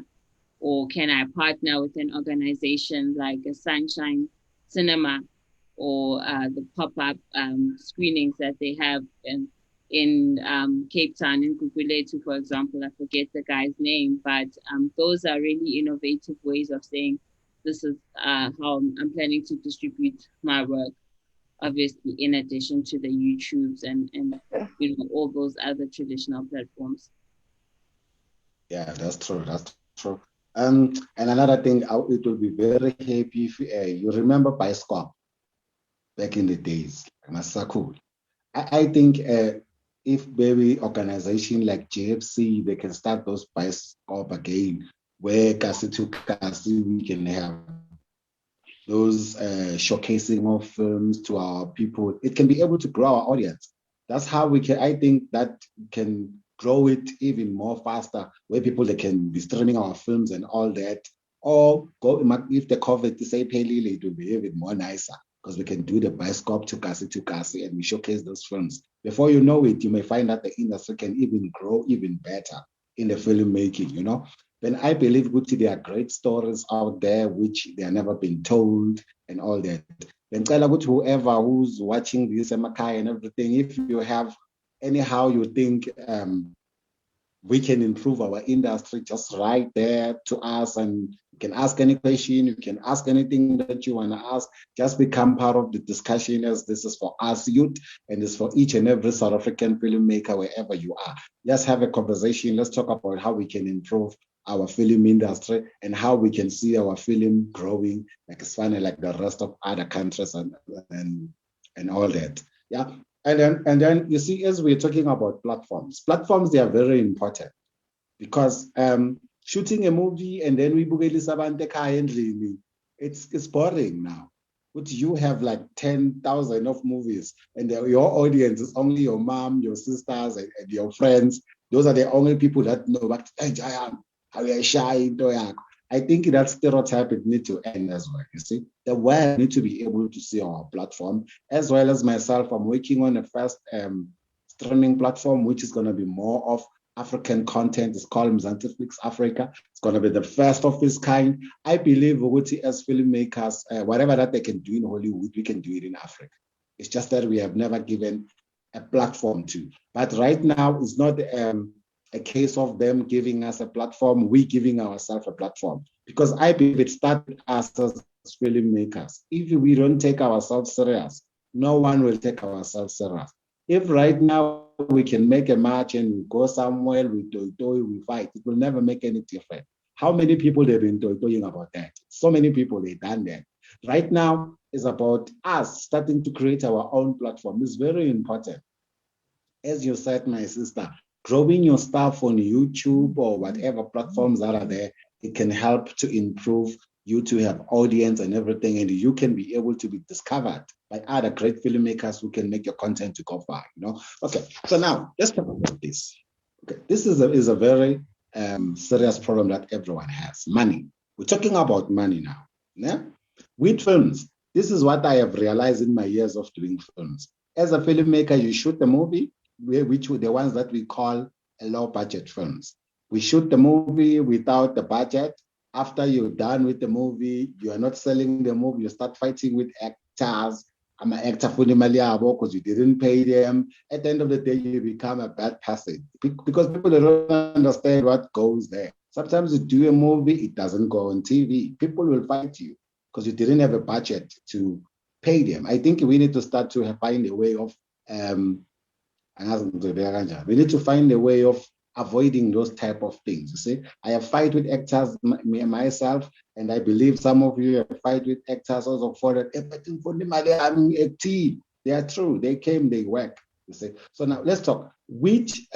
or can I partner with an organization like a Sunshine Cinema, or the pop-up screenings that they have in Cape Town, in Gugulethu, for example? I forget the guy's name, but those are really innovative ways of saying, this is how I'm planning to distribute my work, obviously, in addition to the YouTubes and all those other traditional platforms. Yeah, that's true. That's true. And another thing, it will be very happy if you remember Bioscope back in the days. Cool. I think if maybe organization like JFC, they can start those Bioscope again, where Kasi to Kasi, we can have those showcasing of films to our people. It can be able to grow our audience. That's how we can, I think that can grow it even more faster, where people, they can be streaming our films and all that. Or go, if the COVID is palely, it will be even more nicer, because we can do the Bioscope to Kasi and we showcase those films. Before you know it, you may find that the industry can even grow even better in the filmmaking, you know. Then I believe there are great stories out there which they have never been told and all that. Then whoever who's watching this Emakai and everything, if you have anyhow you think we can improve our industry, just write there to us, and you can ask any question, you can ask anything that you want to ask. Just become part of the discussion, as this is for us youth and it's for each and every South African filmmaker wherever you are. Let's have a conversation. Let's talk about how we can improve our film industry and how we can see our film growing like it's funny like the rest of other countries and all that. Yeah. And then you see, as we're talking about platforms, they are very important, because shooting a movie and then we it's boring now. But you have like 10,000 of movies, and your audience is only your mom, your sisters, and your friends. Those are the only people that know what I am. How you shy. I think that stereotype it needs to end as well. You see, the world need to be able to see our platform, as well as myself. I'm working on a first streaming platform, which is going to be more of African content. It's called Masterclass Africa. It's going to be the first of its kind. I believe as filmmakers, whatever that they can do in Hollywood, we can do it in Africa. It's just that we have never given a platform to. But right now, it's not a case of them giving us a platform, we giving ourselves a platform. Because I believe it started us as filmmakers. If we don't take ourselves serious, no one will take ourselves serious. If right now we can make a match and we go somewhere, we we fight, it will never make any difference. How many people have been toying about that? So many people, they've done that. Right now, it's about us starting to create our own platform. It's very important. As you said, my sister, growing your stuff on YouTube or whatever platforms that are there, it can help to improve you to have audience and everything, and you can be able to be discovered by other great filmmakers who can make your content to go far, you know. Okay, so now let's talk about this. Okay, this is a very serious problem that everyone has. Money. We're talking about money now. Yeah? With films, this is what I have realized in my years of doing films. As a filmmaker, you shoot the movie, which were the ones that we call low budget films. We shoot the movie without the budget. After you're done with the movie, you are not selling the movie, you start fighting with actors. I'm an actor for because you didn't pay them. At the end of the day, you become a bad person because people don't understand what goes there. Sometimes you do a movie, it doesn't go on TV. People will fight you because you didn't have a budget to pay them. I think we need to start to find a way of we need to find a way of avoiding those type of things. You see, I have fight with actors myself, and I believe some of you have fight with actors also for that. Everything for them, a team. They are true. They came, they work. You see. So now let's talk. Which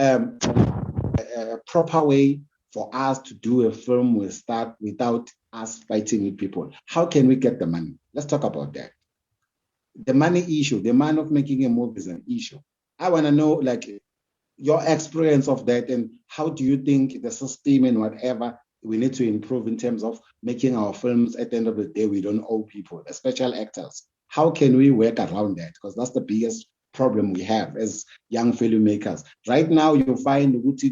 proper way for us to do a film without us fighting with people. How can we get the money? Let's talk about that. The money issue, the man of making a movie is an issue. I want to know, like, your experience of that, and how do you think the system and whatever we need to improve in terms of making our films? At the end of the day, we don't owe people, the special actors. How can we work around that? Because that's the biggest problem we have as young filmmakers. Right now, you find Uti,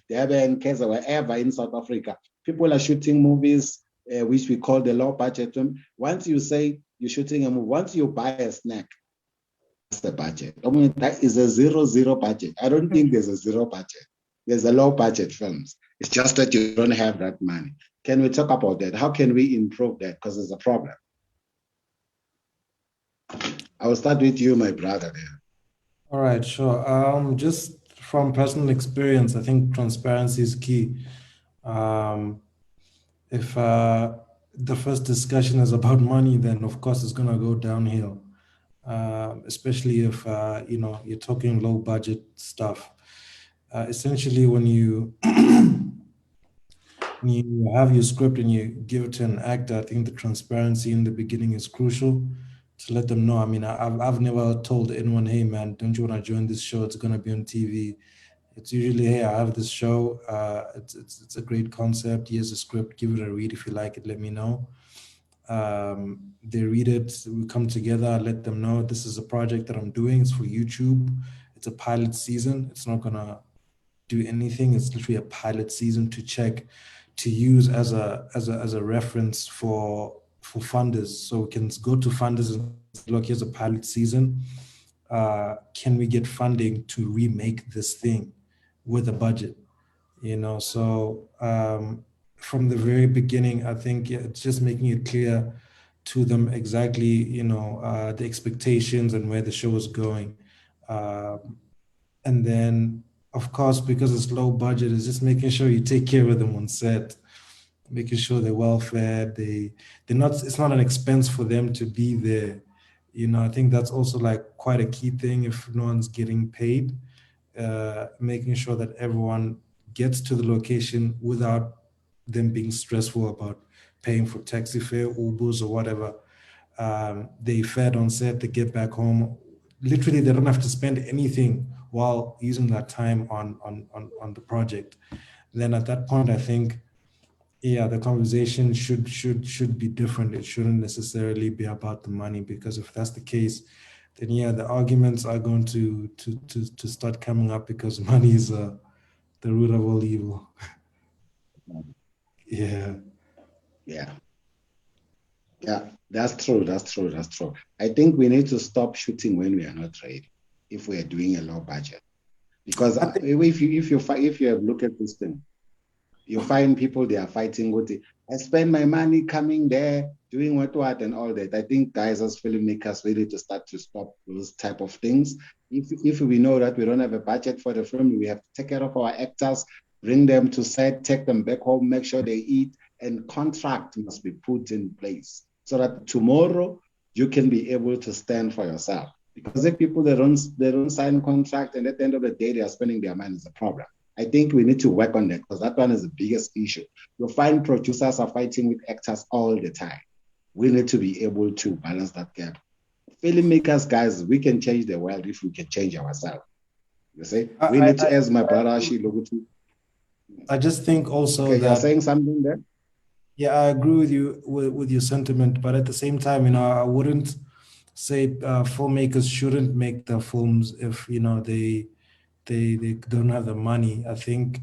Durban, Keza, wherever in South Africa, people are shooting movies which we call the low budget film. Once you say you're shooting a movie, once you buy a snack, that's the budget. I mean, that is a zero budget. I don't think there's a zero budget. There's a low budget films. It's just that you don't have that money. Can we talk about that? How can we improve that? Because it's a problem. I will start with you, my brother there. All right, sure. Just from personal experience, I think transparency is key. If the first discussion is about money, then of course it's gonna go downhill. Especially if you're talking low budget stuff. Essentially, when you when you have your script and you give it to an actor, I think the transparency in the beginning is crucial to let them know. I mean, I've never told anyone, hey man, don't you want to join this show? It's gonna be on TV. It's usually, hey, I have this show. It's a great concept. Here's a script. Give it a read. If you like it, let me know. They read it. We come together. I let them know this is a project that I'm doing. It's for YouTube. It's a pilot season. It's not gonna do anything. It's literally a pilot season to check, to use as a reference for funders. So we can go to funders and say, look, here's a pilot season. Can we get funding to remake this thing with a budget? So from the very beginning, I think it's just making it clear to them exactly, the expectations and where the show is going. And then, of course, because it's low budget, it's just making sure you take care of them on set, making sure they're well fed. It's not an expense for them to be there. I think that's also like quite a key thing if no one's getting paid, making sure that everyone gets to the location without them being stressful about paying for taxi fare, Ubers or whatever. They fed on set, they get back home. Literally, they don't have to spend anything while using that time on the project. Then at that point, I think, the conversation should be different. It shouldn't necessarily be about the money, because if that's the case, then the arguments are going to start coming up, because money is the root of all evil. Yeah. Yeah, that's true. I think we need to stop shooting when we are not ready, if we are doing a low budget. Because if you have looked at this thing, you find people, they are fighting with it. I spend my money coming there, doing what and all that. I think guys as filmmakers, we need to start to stop those type of things. If we know that we don't have a budget for the film, we have to take care of our actors, bring them to set, take them back home, make sure they eat, and contract must be put in place so that tomorrow you can be able to stand for yourself. Because if people, they don't sign contract, and at the end of the day they are spending their money, is a problem. I think we need to work on that, because that one is the biggest issue. You'll find producers are fighting with actors all the time. We need to be able to balance that gap. Filmmakers, guys, we can change the world if we can change ourselves. You see, we need to, as my brother Ashi Logutu. I just think also that you're saying something there. Yeah, I agree with you with your sentiment, but at the same time, I wouldn't say filmmakers shouldn't make the films if they don't have the money. I think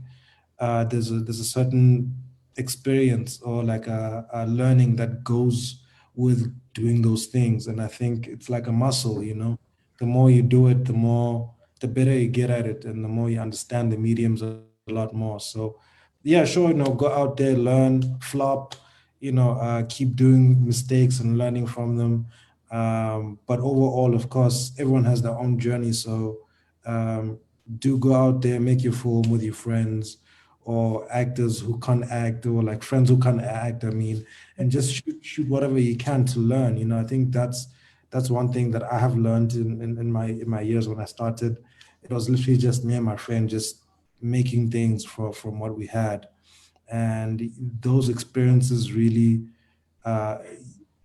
there's a certain experience or like a learning that goes with doing those things, and I think it's like a muscle. The more you do it, the better you get at it, and the more you understand the mediums a lot more. So yeah, sure, go out there, learn, flop, keep doing mistakes and learning from them. But overall, of course, everyone has their own journey. So do go out there, make your film with your friends or actors who can't act, or like friends who can't act, and just shoot whatever you can to learn. I think that's one thing that I have learned in my years. When I started, it was literally just me and my friend just making things from what we had. and those experiences really,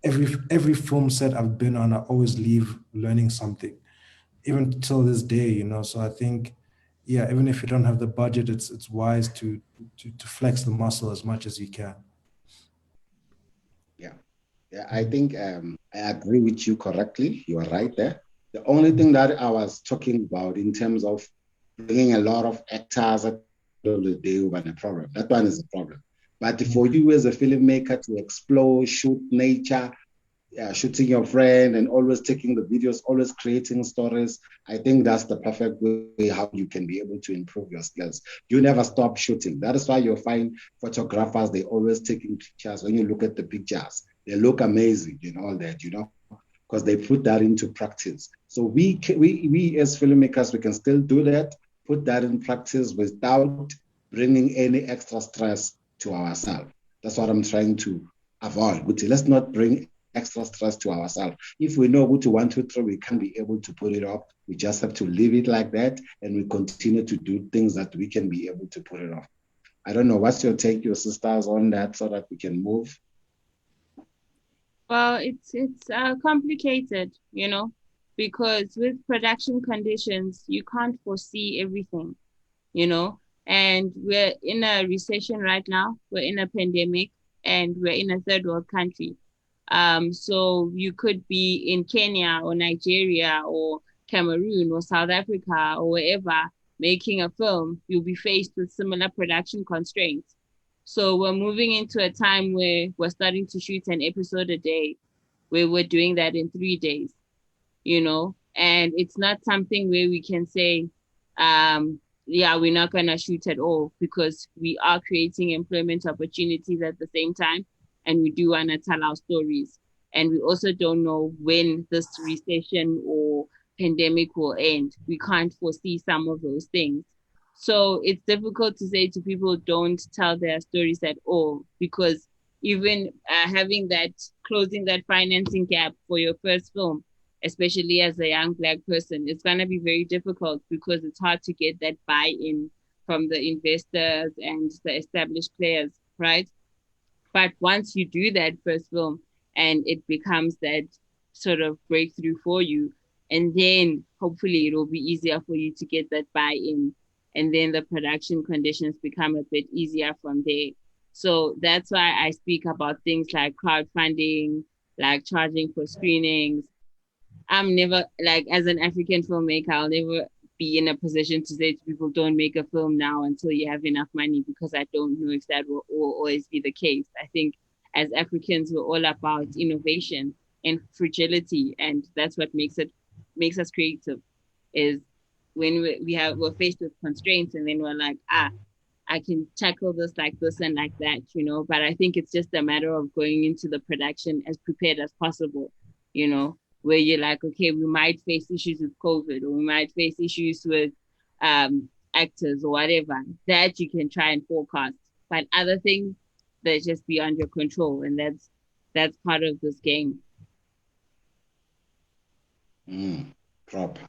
every film set I've been on, I always leave learning something, even till this day, you know. So I think, yeah, even if you don't have the budget, it's wise to flex the muscle as much as you can. Yeah. Yeah, I think I agree with you correctly. You are right there. The only thing that I was talking about in terms of bringing a lot of actors at the end of the day was a problem. That one is a problem. But for you as a filmmaker to explore, shoot nature, shooting your friend, and always taking the videos, always creating stories, I think that's the perfect way how you can be able to improve your skills. You never stop shooting. That is why you'll find photographers, they always taking pictures. When you look at the pictures, they look amazing and all that, you know, because they put that into practice. So we as filmmakers, we can still do that, put that in practice without bringing any extra stress to ourselves. That's what I'm trying to avoid. Let's not bring extra stress to ourselves. If we know what to 1, 2, 3, we can't be able to put it off. We just have to leave it like that, and we continue to do things that we can be able to put it off. I don't know. What's your take, your sisters, on that, so that we can move? Well, it's complicated, you know, because with production conditions, you can't foresee everything, you know, and we're in a recession right now. We're in a pandemic, and we're in a third world country. So you could be in Kenya or Nigeria or Cameroon or South Africa or wherever making a film. You'll be faced with similar production constraints. So we're moving into a time where we're starting to shoot an episode a day, where we're doing that in 3 days, you know, and it's not something where we can say, yeah, we're not going to shoot at all, because we are creating employment opportunities at the same time, and we do want to tell our stories. And we also don't know when this recession or pandemic will end. We can't foresee some of those things. So it's difficult to say to people, don't tell their stories at all, because even having that, closing that financing gap for your first film, especially as a young Black person, it's going to be very difficult, because it's hard to get that buy-in from the investors and the established players, right? But once you do that first film and it becomes that sort of breakthrough for you, and then hopefully it will be easier for you to get that buy-in, and then the production conditions become a bit easier from there. So that's why I speak about things like crowdfunding, like charging for screenings. I'm never, like, as an African filmmaker, I'll never be in a position to say to people, don't make a film now until you have enough money, because I don't know if that will always be the case. I think as Africans, we're all about innovation and fragility, and that's what makes us creative, is when we're faced with constraints, and then we're like, I can tackle this like this and like that, you know. But I think it's just a matter of going into the production as prepared as possible, you know, where you're like, okay, we might face issues with COVID, or we might face issues with actors or whatever, that you can try and forecast. But other things, they're just beyond your control, and that's part of this game. Proper.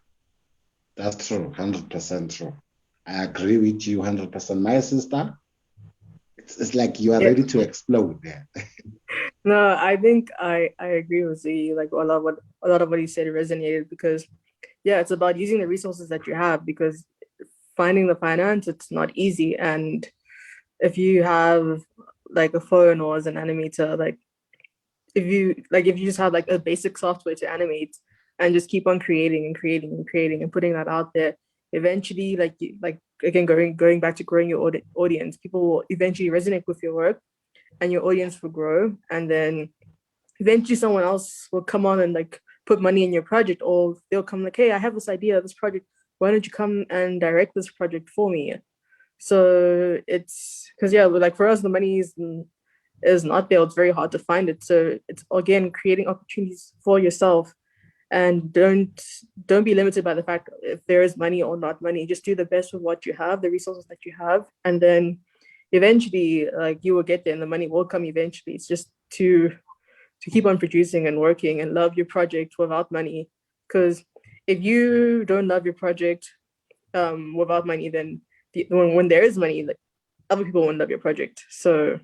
That's true, 100% true. I agree with you 100%. My sister, it's like you are ready to explode there. No, I think I agree with Z. Like a lot of what he said resonated, because yeah, it's about using the resources that you have, because finding the finance, it's not easy. And if you have like a phone, or as an animator, like if you just have like a basic software to animate and just keep on creating and creating and creating and putting that out there, eventually, like again, going back to growing your audience, people will eventually resonate with your work, and your audience will grow, and then eventually someone else will come on and like put money in your project, or they'll come like, hey, I have this idea, this project, why don't you come and direct this project for me? So it's because, yeah, like for us, the money is not there. It's very hard to find it. So it's, again, creating opportunities for yourself, and don't be limited by the fact if there is money or not money. Just do the best with what you have, the resources that you have, and then eventually, like, you will get there, and the money will come eventually. It's just to keep on producing and working and love your project without money. Because if you don't love your project without money, then when there is money, like, other people won't love your project. So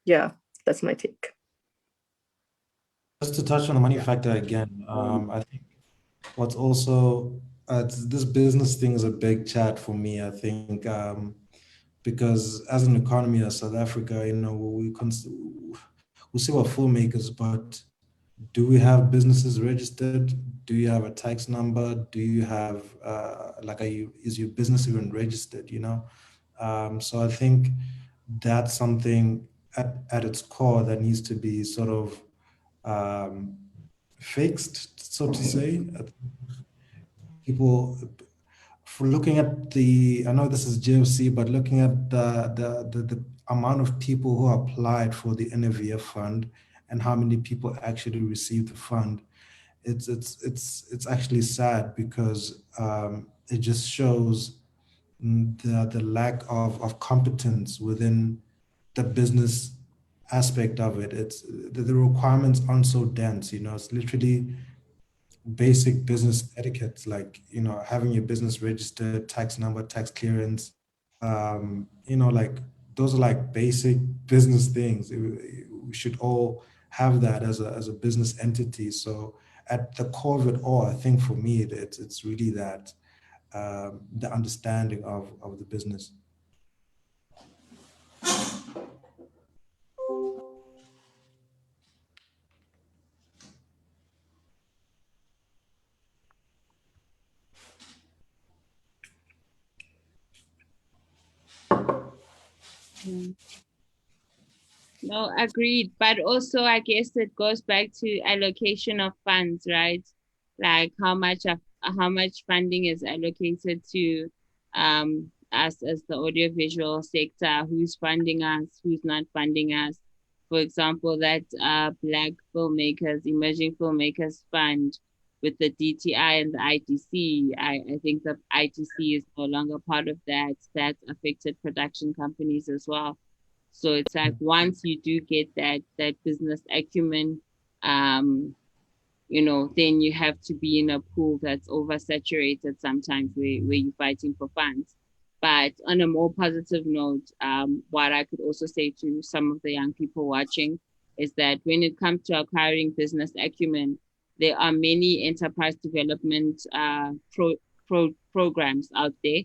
yeah, that's my take. Just to touch on the money factor again, I think what's also this business thing is a big chat for me. I think because as an economy of South Africa, we see what filmmakers, but do we have businesses registered? Do you have a tax number? Do you have is your business even registered? So I think that's something at its core that needs to be sort of fixed, so to say. People, for looking at I know this is GFC, but looking at the amount of people who applied for the NVF fund and how many people actually received the fund, it's actually sad because it just shows the lack of competence within the business aspect of it. It's the requirements aren't so dense, it's literally basic business etiquettes, like having your business registered, tax number, tax clearance, like those are like basic business things. We should all have that as a business entity. So at the core of it all, I think for me it's really that the understanding of the business. No, agreed. But also, I guess it goes back to allocation of funds, right? Like how much funding is allocated to us as the audiovisual sector, who's funding us, who's not funding us. For example, that Black Filmmakers, Emerging Filmmakers Fund with the DTI and the ITC. I think the ITC is no longer part of that. That affected production companies as well. So it's like once you do get that business acumen, then you have to be in a pool that's oversaturated sometimes where you're fighting for funds. But on a more positive note, what I could also say to some of the young people watching is that when it comes to acquiring business acumen, there are many enterprise development programs out there,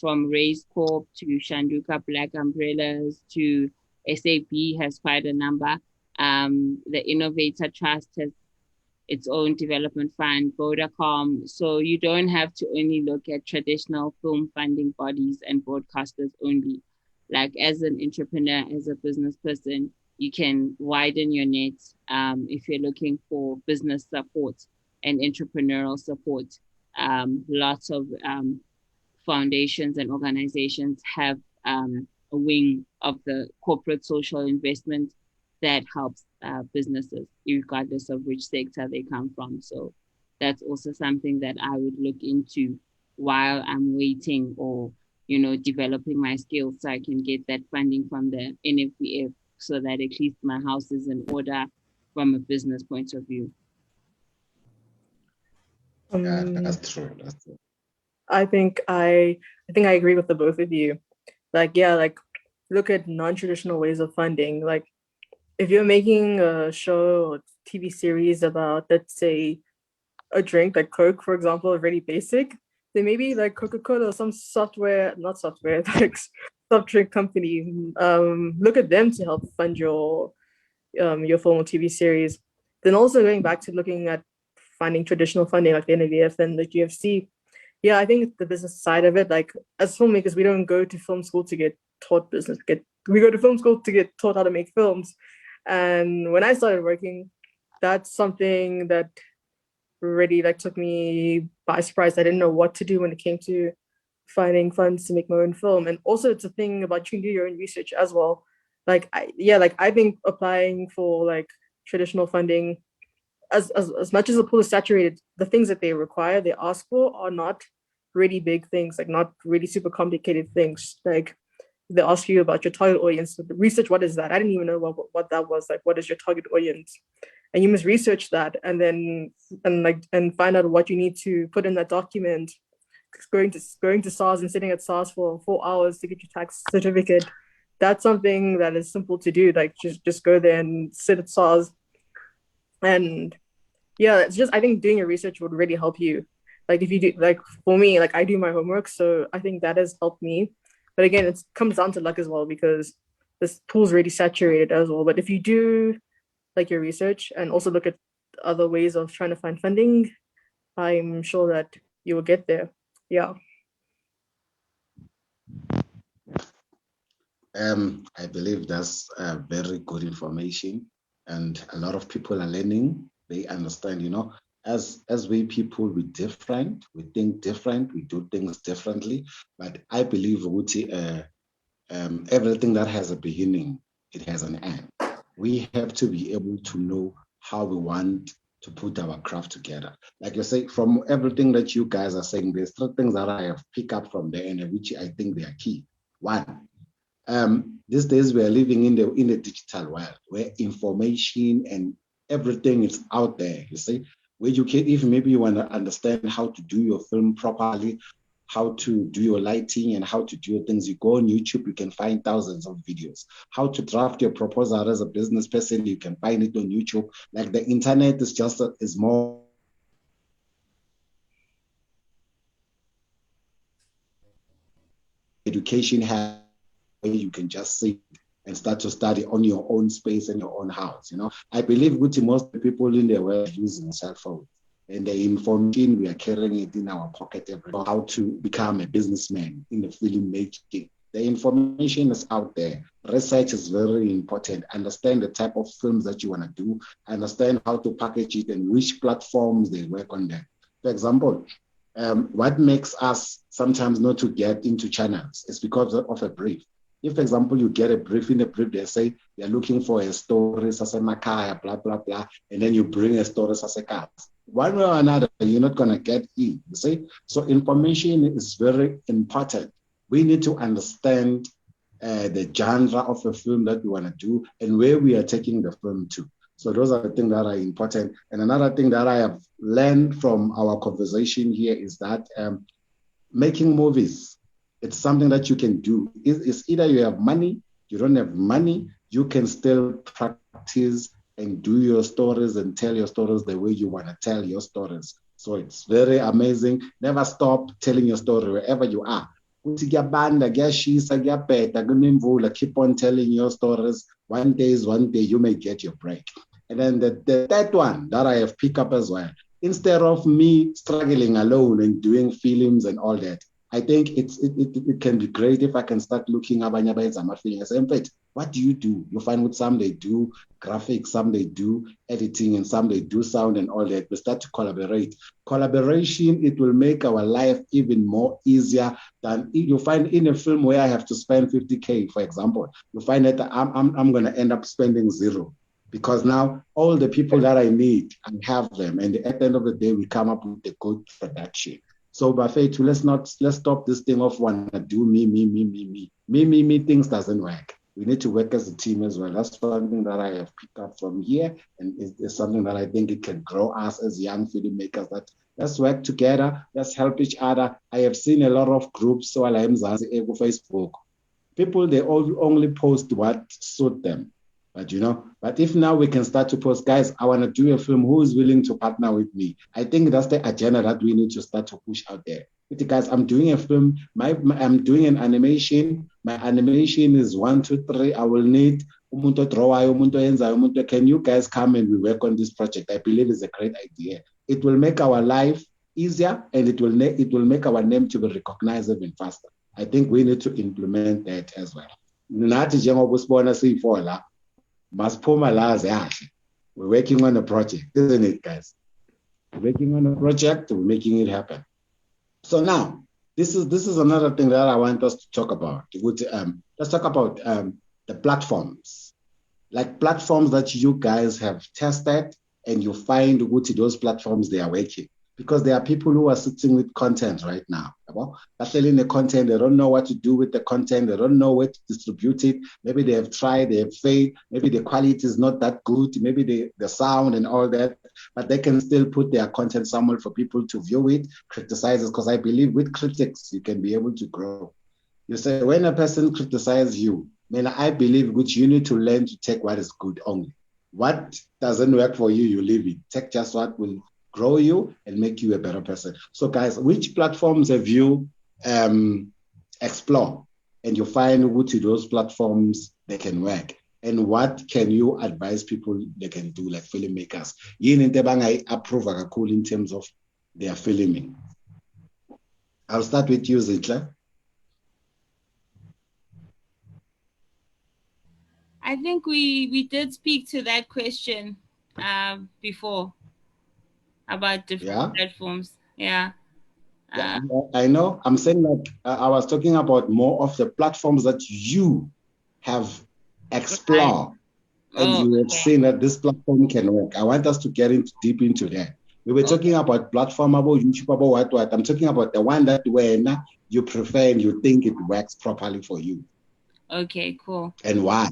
from Raise Corp to Shanduka Black Umbrellas to SAB has quite a number. The Innovator Trust has its own development fund, Vodacom. So you don't have to only look at traditional film funding bodies and broadcasters only. Like as an entrepreneur, as a business person, you can widen your net if you're looking for business support and entrepreneurial support. Lots of foundations and organizations have a wing of the corporate social investment that helps businesses, regardless of which sector they come from. So that's also something that I would look into while I'm waiting or, developing my skills so I can get that funding from the NFVF so that at least my house is in order from a business point of view. Yeah, that's true. That's true. I think I agree with the both of you. Look at non-traditional ways of funding. Like if you're making a show or TV series about, let's say, a drink like Coke, for example, really basic, then maybe like Coca-Cola or some soft drink company, look at them to help fund your film or TV series. Then also going back to looking at finding traditional funding like the NVF and the GFC. Yeah, I think the business side of it, like as filmmakers, we don't go to film school to get taught business. We go to film school to get taught how to make films. And when I started working, that's something that really took me by surprise. I didn't know what to do when it came to finding funds to make my own film. And also it's a thing about you can do your own research as well. I think applying for traditional funding, as much as the pool is saturated, the things that they ask for are not really big things, not really super complicated things. Like they ask you about your target audience. Research, what is that? I didn't even know what that was. Like, what is your target audience? And you must research that and then find out what you need to put in that document. going to SARS and sitting at SARS for 4 hours to get your tax certificate. That's something that is simple to do. Like just go there and sit at SARS. And yeah, it's just I think doing your research would really help you. Like if you do, like for me, like I do my homework, so I think that has helped me. But again, it comes down to luck as well because this pool's already saturated as well. But if you do like your research and also look at other ways of trying to find funding, I'm sure that you will get there. Yeah. I believe that's very good information, and a lot of people are learning. They understand, as we people, we different, we think different, we do things differently. But I believe, Wuti, everything that has a beginning, it has an end. We have to be able to know how we want to put our craft together. Like you say, from everything that you guys are saying, there's three things that I have picked up from there, and which I think they are key. One, these days we are living in the digital world where information and everything is out there. You see, where you can, if maybe you want to understand how to do your film properly, how to do your lighting and how to do your things, you go on YouTube, you can find thousands of videos. How to draft your proposal as a business person, you can find it on YouTube. Like the internet is just is more education have. You can just sit and start to study on your own space and your own house. I believe most people in the world using cell phones, and the information we are carrying it in our pocket every day. How to become a businessman in the film making. The information is out there. Research is very important. Understand the type of films that you want to do. Understand how to package it and which platforms they work on them. For example, what makes us sometimes not to get into channels is because of a brief. If, for example, you get a brief, in a brief, they say they're looking for a story, Sasemakaya, blah, blah, blah, and then you bring a story, Sasekas. One way or another, you're not going to get in, you see? So information is very important. We need to understand the genre of a film that we want to do and where we are taking the film to. So those are the things that are important. And another thing that I have learned from our conversation here is that making movies, it's something that you can do. It's either you have money, you don't have money, you can still practice and do your stories and tell your stories the way you want to tell your stories. So it's very amazing. Never stop telling your story wherever you are. Keep on telling your stories. One day you may get your break. And then the third one that I have picked up as well, instead of me struggling alone and doing films and all that, I think it can be great if I can start looking at and say, in fact, what do? You find with some they do graphics, some they do editing, and some they do sound and all that. We start to collaborate. Collaboration, it will make our life even more easier than you find in a film where I have to spend 50K, for example. You find that I'm going to end up spending zero. Because now all the people that I need, I have them. And at the end of the day, we come up with a good production. So Buffet, let's stop this thing of want to do me. Me, things doesn't work. We need to work as a team as well. That's something that I have picked up from here. And it's something that I think it can grow us as young filmmakers. That let's work together. Let's help each other. I have seen a lot of groups, so I'm Facebook. People, they only post what suit them. But if now we can start to post, guys, I want to do a film, who is willing to partner with me? I think that's the agenda that we need to start to push out there. Guys, I'm doing a film, I'm doing an animation. My animation is 1, 2, 3. I will need can you guys come and we work on this project? I believe it's a great idea. It will make our life easier and it will make our name to be recognized even faster. I think we need to implement that as well. We're working on a project, isn't it, guys? We're working on a project, we're making it happen. So now, this is another thing that I want us to talk about. Let's talk about the platforms, like platforms that you guys have tested and you find those platforms, they are working. because there are people who are sitting with content right now. They're selling the content, they don't know what to do with the content, they don't know where to distribute it. Maybe they have tried, they have failed, maybe the quality is not that good, maybe the sound and all that, but they can still put their content somewhere for people to view it, criticize it, because I believe with critics, you can be able to grow. You say, when a person criticizes you, I believe which you need to learn to take what is good only. What doesn't work for you, you leave it. Take just what will grow you and make you a better person. So, guys, which platforms have you explored and you find which of those platforms they can work? And what can you advise people they can do, like filmmakers? I approve in terms of their filming. I'll start with you, Zitla. I think we did speak to that question before about different platforms. Yeah. I know. I'm saying like I was talking about more of the platforms that you have explored and you have seen that this platform can work. I want us to get deep into that. We were talking about platform, about YouTube, about what. I'm talking about the one that when you prefer and you think it works properly for you. Okay, cool. And why?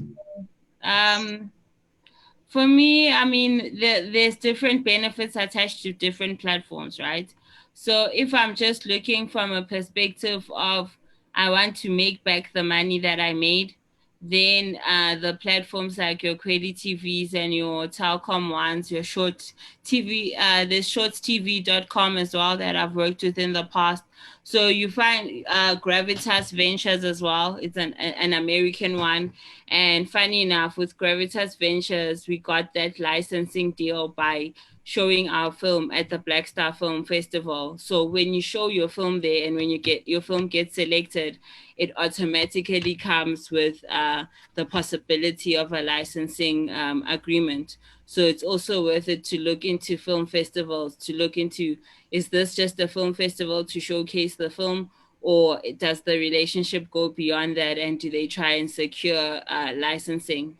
For me, I mean, there's different benefits attached to different platforms, right? So if I'm just looking from a perspective of I want to make back the money that I made, then the platforms like your Query TVs and your Telkom ones, your Short TV, there's shortstv.com as well that I've worked with in the past. So you find Gravitas Ventures as well. It's an American one. And funny enough, with Gravitas Ventures, we got that licensing deal by showing our film at the Black Star Film Festival. So when you show your film there and when your film gets selected, it automatically comes with the possibility of a licensing agreement. So it's also worth it to look into film festivals, to look into, is this just a film festival to showcase the film, or does the relationship go beyond that, and do they try and secure licensing,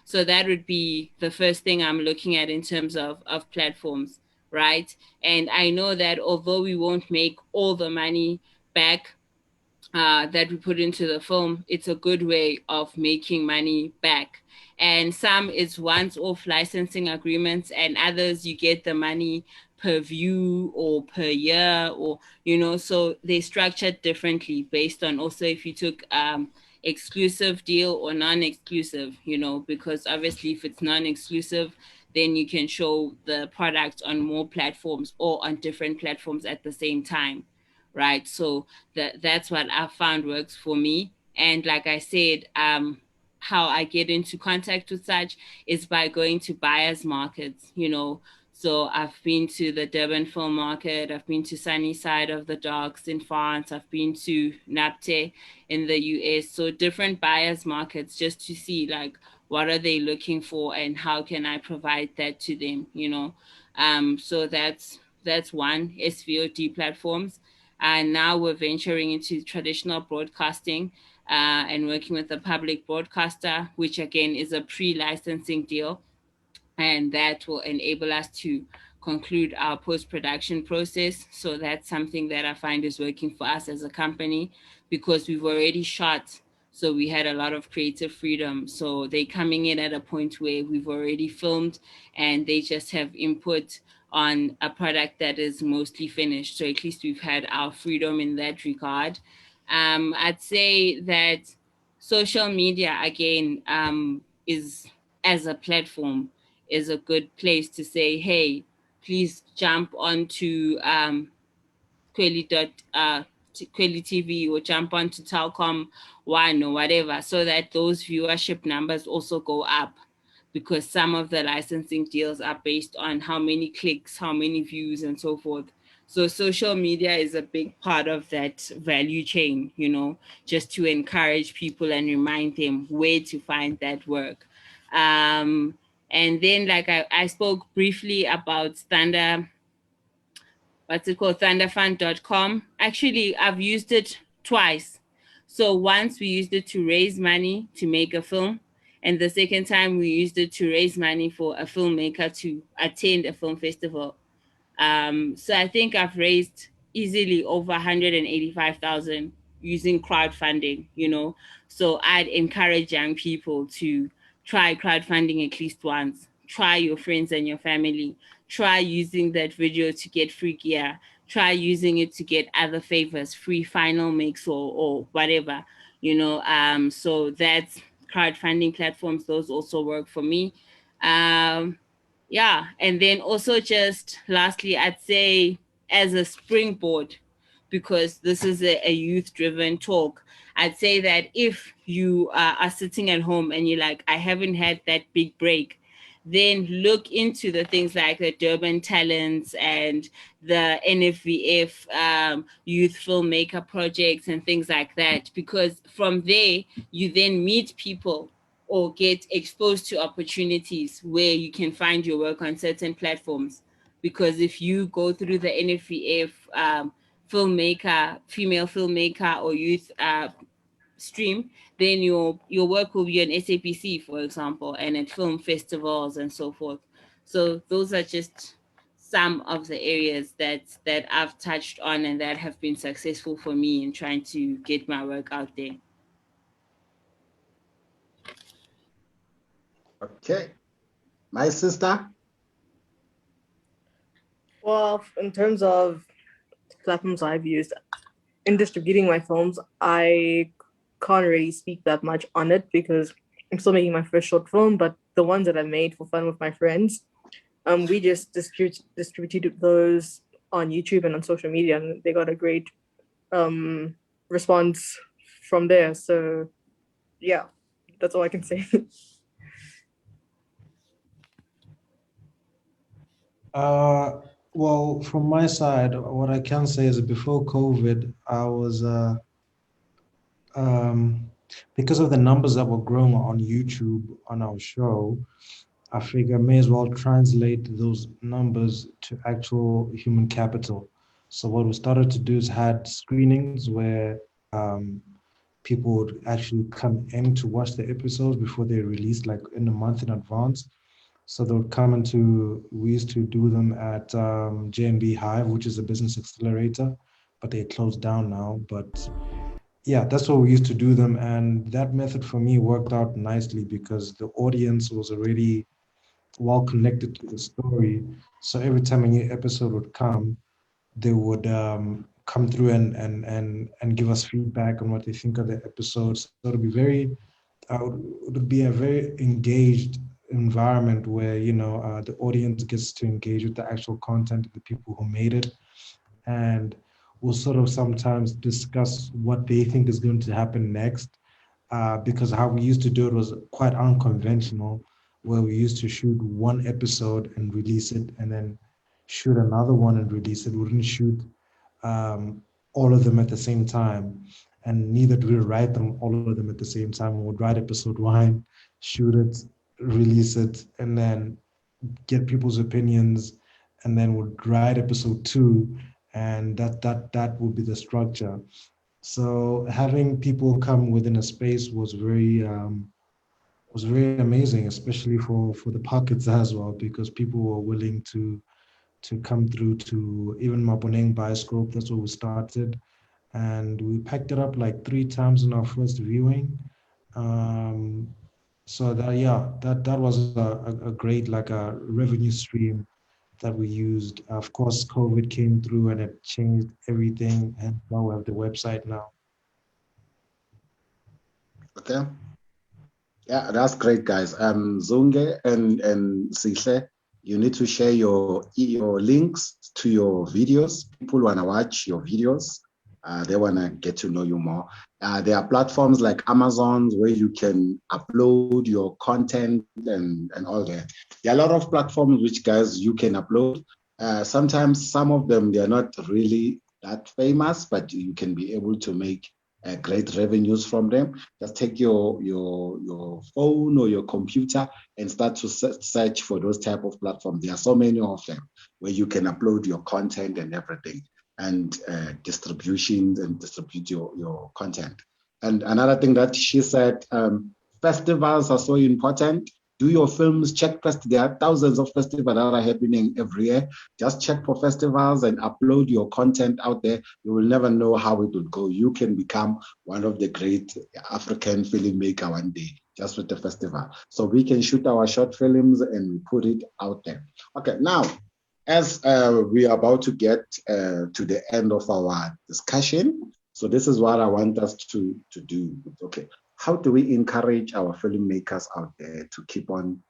so that would be the first thing I'm looking at in terms of platforms, right? And I know that although we won't make all the money back that we put into the film, it's a good way of making money back. And some is once off licensing agreements, and others you get the money per view or per year, or so they structured differently based on also if you took exclusive deal or non-exclusive, because obviously if it's non-exclusive, then you can show the product on more platforms or on different platforms at the same time, right? So that's what I found works for me. And like I said, how I get into contact with such is by going to buyers markets, So I've been to the Durban Film Market, I've been to Sunny Side of the Docks in France, I've been to NAPTE in the US. So different buyers markets, just to see like what are they looking for and how can I provide that to them, So that's one, SVOD platforms. And now we're venturing into traditional broadcasting and working with a public broadcaster, which again is a pre-licensing deal. And that will enable us to conclude our post-production process. So that's something that I find is working for us as a company because we've already shot. So we had a lot of creative freedom. So they're coming in at a point where we've already filmed and they just have input on a product that is mostly finished. So at least we've had our freedom in that regard. I'd say that social media, again, is as a platform is a good place to say, hey, please jump onto Kweli TV or jump onto Telkom One or whatever, so that those viewership numbers also go up, because some of the licensing deals are based on how many clicks, how many views, and so forth. So social media is a big part of that value chain, just to encourage people and remind them where to find that work. And then, like I spoke briefly about thunderfund.com. Actually, I've used it twice. So once we used it to raise money to make a film, and the second time we used it to raise money for a filmmaker to attend a film festival. So I think I've raised easily over 185,000 using crowdfunding, you know. So I'd encourage young people to try crowdfunding at least once. Try your friends and your family. Try using that video to get free gear. Try using it to get other favors, free final mix or whatever, you know. So that's crowdfunding platforms. Those also work for me. Yeah, and then also just lastly, I'd say as a springboard, because this is a youth driven talk, I'd say that if you are sitting at home and you're like, I haven't had that big break, then look into the things like the Durban Talents and the NFVF youth filmmaker projects and things like that, because from there you then meet people or get exposed to opportunities where you can find your work on certain platforms. Because if you go through the NFVF filmmaker, female filmmaker or youth stream, then your work will be on SAPC, for example, and at film festivals and so forth. So those are just some of the areas that I've touched on and that have been successful for me in trying to get my work out there. Okay. My sister? Well, in terms of platforms I've used in distributing my films, I can't really speak that much on it because I'm still making my first short film, but the ones that I made for fun with my friends, we just distributed those on YouTube and on social media, and they got a great response from there. So yeah, that's all I can say. Well, from my side, what I can say is before COVID, I was because of the numbers that were growing on YouTube on our show, I figure I may as well translate those numbers to actual human capital. So what we started to do is had screenings where people would actually come in to watch the episodes before they released, like in a month in advance. So they would come into, we used to do them at JMB Hive, which is a business accelerator, but they closed down now. But yeah, that's what we used to do them. And that method for me worked out nicely because the audience was already well connected to the story. So every time a new episode would come, they would come through and give us feedback on what they think of the episodes. So it'll be very, it would be a very engaged environment where the audience gets to engage with the actual content of the people who made it, and we'll sort of sometimes discuss what they think is going to happen next. Because how we used to do it was quite unconventional, where we used to shoot one episode and release it, and then shoot another one and release it. We wouldn't shoot all of them at the same time, and neither do we write them all of them at the same time. We would write episode one, shoot it, release it, and then get people's opinions, and then would write episode two, and that would be the structure. So having people come within a space was very amazing, especially for the pockets as well, because people were willing to come through to even Maponeng Bioscope. That's where we started, and we packed it up like 3 times in our first viewing. So that, yeah, that was a great, like, a revenue stream that we used. Of course, COVID came through and it changed everything, and now we have the website now. Okay. Yeah, that's great, guys. Zunge and Sihle, you need to share your links to your videos. People want to watch your videos. They want to get to know you more. There are platforms like Amazon where you can upload your content and all that. There are a lot of platforms which, guys, you can upload. Sometimes some of them, they're not really that famous, but you can be able to make great revenues from them. Just take your phone or your computer and start to search for those type of platforms. There are so many of them where you can upload your content and everything, and distributions and distribute your content. And another thing that she said, festivals are so important. do your films, check there are thousands of festivals that are happening every year. Just check for festivals and upload your content out there. You will never know how it will go. You can become one of the great African filmmaker one day just with the festival. So we can shoot our short films and we put it out there. Okay, now, as we are about to get to the end of our discussion, so this is what I want us to do. Okay, how do we encourage our filmmakers out there to keep on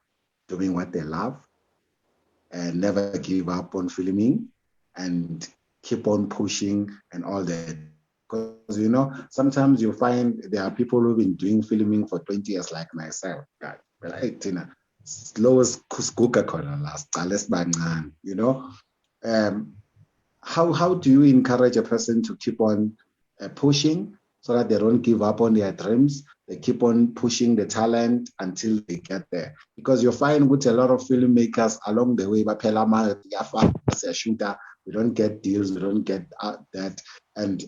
doing what they love and never give up on filming and keep on pushing and all that? Because, you know, sometimes you find there are people who've been doing filming for 20 years like myself. God, right, Tina. Slow as kuska corner last, you know. How do you encourage a person to keep on pushing so that they don't give up on their dreams? They keep on pushing the talent until they get there. Because you find with a lot of filmmakers along the way, shooter, we don't get deals, we don't get that. And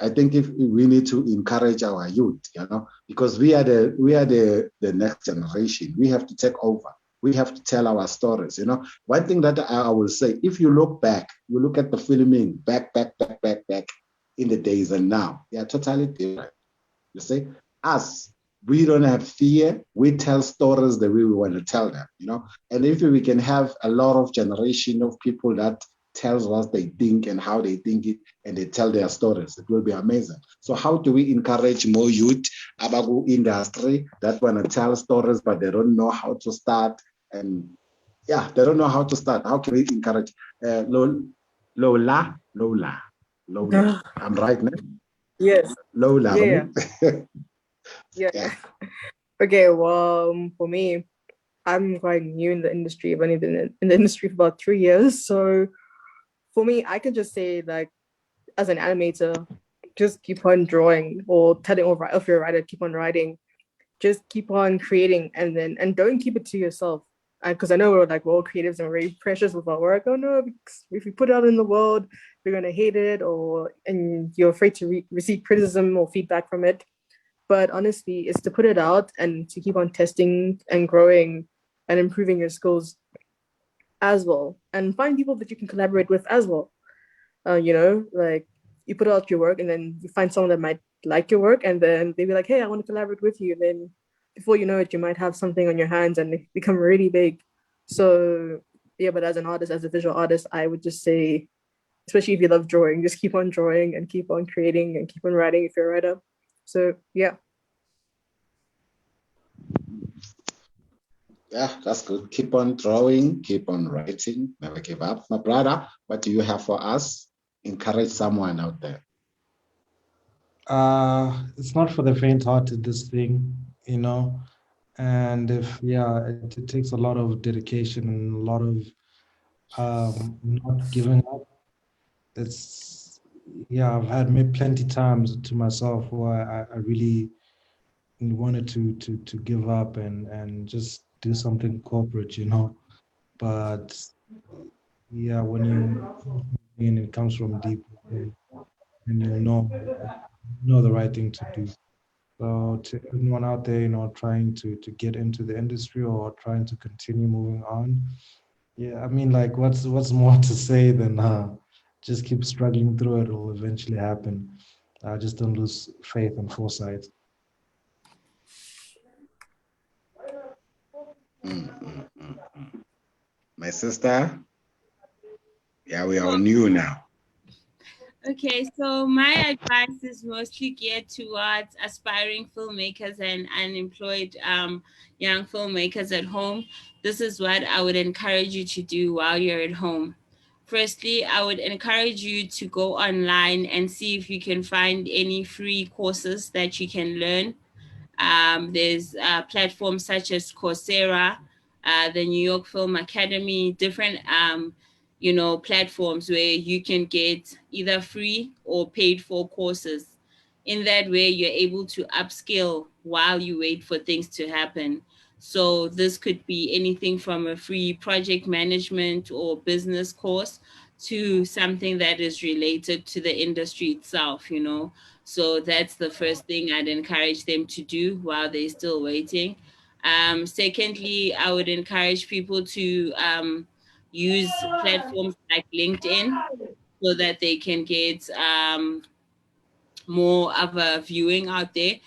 I think if we need to encourage our youth, you know, because we are the next generation. We have to take over. We have to tell our stories. You know, one thing that I will say, if you look back, you look at the filming back in the days and now, they are totally different. You see, us, we don't have fear. We tell stories the way we want to tell them, you know. And if we can have a lot of generation of people that tells what they think and how they think it, and they tell their stories, it will be amazing. So how do we encourage more youth about industry that want to tell stories, but they don't know how to start? And yeah, they don't know how to start. How can we encourage? Lola. I'm right now. Yes. Lola. Yeah. Right? Yeah. Okay. Well, for me, I'm quite new in the industry. I've only been in the industry for about 3 years. So for me, I can just say, like, as an animator, just keep on drawing, or telling, or if you're a writer, keep on writing. Just keep on creating, and don't keep it to yourself. Because I know we're all creatives and we're very precious with our work. Oh no, because if we put it out in the world, we're gonna hate it, and you're afraid to receive criticism or feedback from it. But honestly, it's to put it out and to keep on testing and growing and improving your skills as well, and find people that you can collaborate with as well. You know, like, you put out your work and then you find someone that might like your work, and then they be like, hey, I want to collaborate with you. And then before you know it, you might have something on your hands and it become really big. So yeah, but as an artist, as a visual artist, I would just say, especially if you love drawing, just keep on drawing and keep on creating and keep on writing if you're a writer. So yeah. Yeah, that's good. Keep on drawing, keep on writing, never give up. My brother, what do you have for us? Encourage someone out there. It's not for the faint-hearted, this thing, you know. And it takes a lot of dedication and a lot of not giving up. I've had plenty times to myself where I really wanted to give up and just do something corporate, you know. But yeah, when it comes from deep within, and you know the right thing to do. So to everyone out there, you know, trying to get into the industry or trying to continue moving on, yeah, I mean, like, what's more to say than just keep struggling through it. It'll eventually happen. Just don't lose faith and foresight. My sister, yeah, we are on you now. Okay, so my advice is mostly geared towards aspiring filmmakers and unemployed young filmmakers at home. This is what I would encourage you to do while you're at home. Firstly, I would encourage you to go online and see if you can find any free courses that you can learn. There's platforms such as Coursera, the New York Film Academy, different platforms where you can get either free or paid for courses. In that way, you're able to upskill while you wait for things to happen. So this could be anything from a free project management or business course to something that is related to the industry itself, you know. So that's the first thing I'd encourage them to do while they're still waiting. Secondly, I would encourage people to use platforms like LinkedIn so that they can get more of a viewing out there,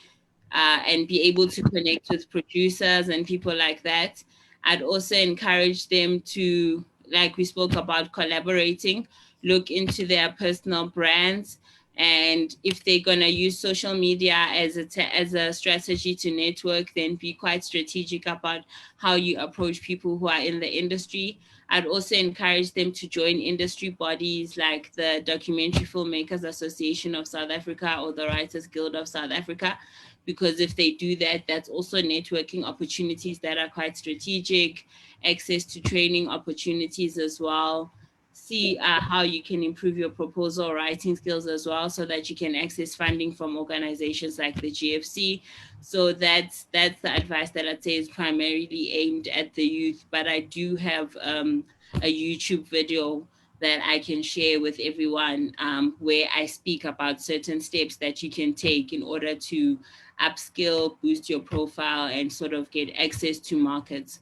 and be able to connect with producers and people like that. I'd also encourage them to, like we spoke about, collaborating, look into their personal brands. And if they're going to use social media as a strategy to network, then be quite strategic about how you approach people who are in the industry. I'd also encourage them to join industry bodies like the Documentary Filmmakers Association of South Africa or the Writers Guild of South Africa, because if they do that, that's also networking opportunities that are quite strategic, access to training opportunities as well. See how you can improve your proposal writing skills as well, so that you can access funding from organizations like the GFC. So that's the advice that I'd say is primarily aimed at the youth. But I do have a YouTube video that I can share with everyone, where I speak about certain steps that you can take in order to upskill, boost your profile, and sort of get access to markets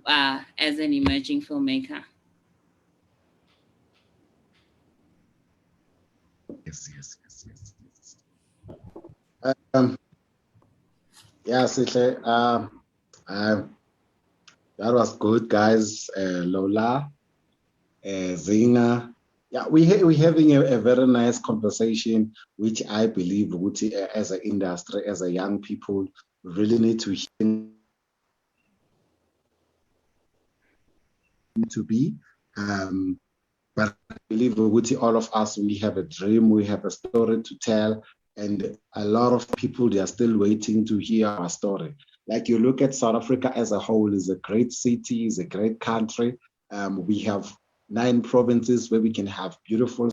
as an emerging filmmaker. Yes. Yeah, Sihle, that was good, guys. Lola, Zina. Yeah, we're having a very nice conversation, which I believe as an industry, as a young people, we really need to hear to be. But I believe all of us, we have a dream, we have a story to tell, and a lot of people, they are still waiting to hear our story. Like you look at South Africa as a whole, is a great city, is a great country. We have 9 provinces where we can have beautiful.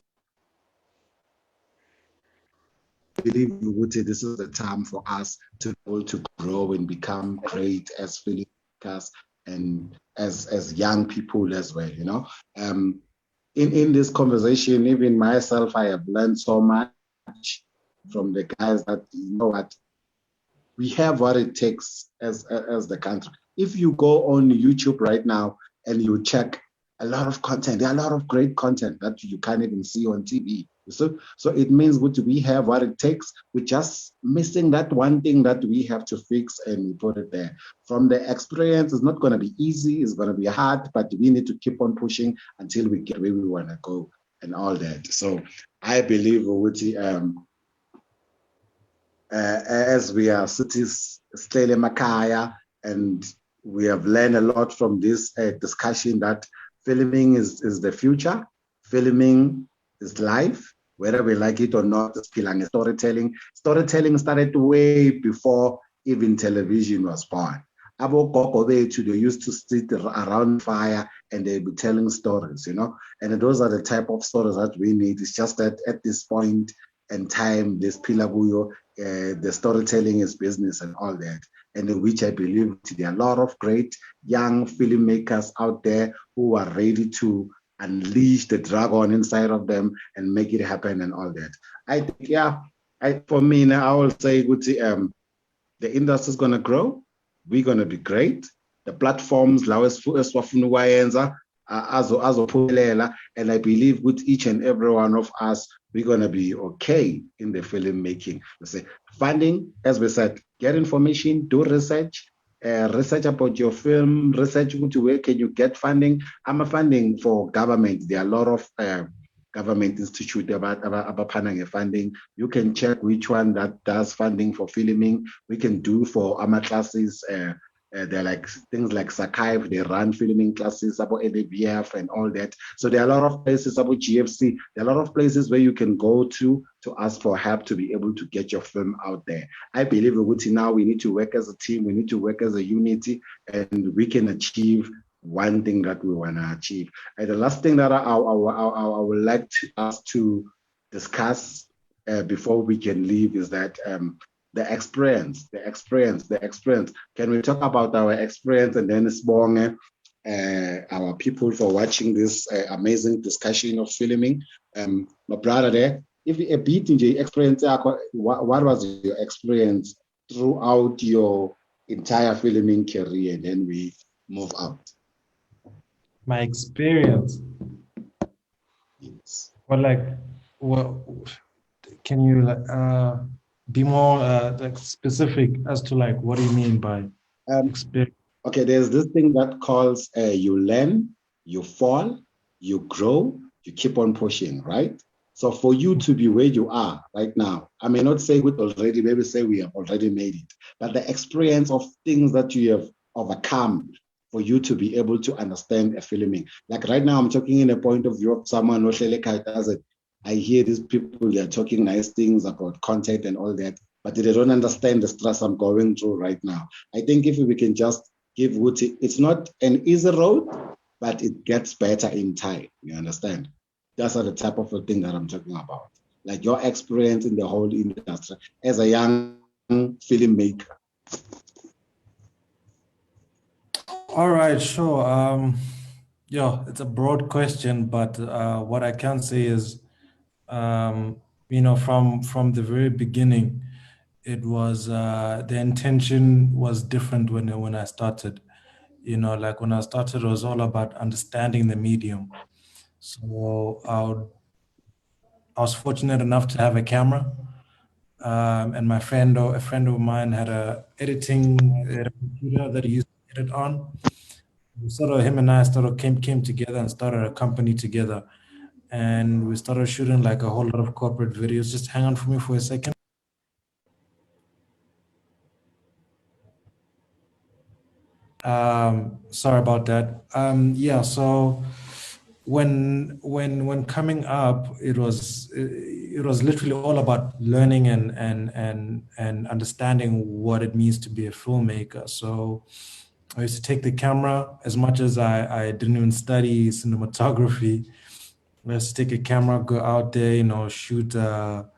I believe this is the time for us to be able to grow and become great as filmmakers and as young people as well, you know. In this conversation, even myself, I have learned so much from the guys that, you know what, we have what it takes as the country. If you go on YouTube right now and you check a lot of content, there are a lot of great content that you can't even see on TV. So it means we have what it takes. We're just missing that one thing that we have to fix, and we put it there. From the experience, it's not going to be easy. It's going to be hard, but we need to keep on pushing until we get where we want to go and all that. So I believe, as we are cities, Stele Makaya, and we have learned a lot from this discussion that filming is the future. Filming is life, whether we like it or not. It's storytelling. Storytelling started way before even television was born. Abo Koko they used to sit around fire and they'd be telling stories, you know. And those are the type of stories that we need. It's just that at this point in time, this Pilabuyo, the storytelling is business and all that. And in which I believe there are a lot of great young filmmakers out there who are ready to unleash the dragon inside of them and make it happen and all that. I think, for me now, I will say, the industry is going to grow. We're going to be great. The platforms, and I believe with each and every one of us, we're going to be okay in the filmmaking. We say funding, as we said, get information, do research, research about your film, research where can you get funding. I'm a funding for government. There are a lot of government institute about funding. You can check which one that does funding for filming. We can do for AMA classes. They're like things like Sakai, they run filming classes about ADVF and all that. So there are a lot of places about GFC. There are a lot of places where you can go to ask for help to be able to get your film out there. I believe now we need to work as a team. We need to work as a unity, and we can achieve one thing that we want to achieve. And the last thing that I would like us to discuss before we can leave is that the experience. Can we talk about our experience, and then it's born our people for watching this amazing discussion of filming. My brother there, if a bit in the experience, what was your experience throughout your entire filming career, and then we move out. My experience. Yes. Well, like, what can you be more like specific as to like what do you mean by experience? Okay, there's this thing that calls you learn, you fall, you grow, you keep on pushing, right? So for you to be where you are right now, I may not say good already, maybe say we have already made it, but the experience of things that you have overcome for you to be able to understand a filming. Like right now, I'm talking in a point of view of someone who does it. I hear these people, they're talking nice things about content and all that, but they don't understand the stress I'm going through right now. I think if we can just give Wuti, it's not an easy road, but it gets better in time. You understand? That's the type of thing that I'm talking about. Like your experience in the whole industry as a young filmmaker. All right, sure. Yeah, it's a broad question, but what I can say is, from the very beginning, it was the intention was different when I started. Like when I started, it was all about understanding the medium. So I was fortunate enough to have a camera, and a friend of mine had a computer that he used to edit on. Him and I came together and started a company together, and we started shooting like a whole lot of corporate videos. Just hang on for me for a second. Sorry about that. Yeah, so when coming up, it was literally all about learning and understanding what it means to be a filmmaker. So I used to take the camera as much as I didn't even study cinematography. I used to take a camera, go out there, shoot a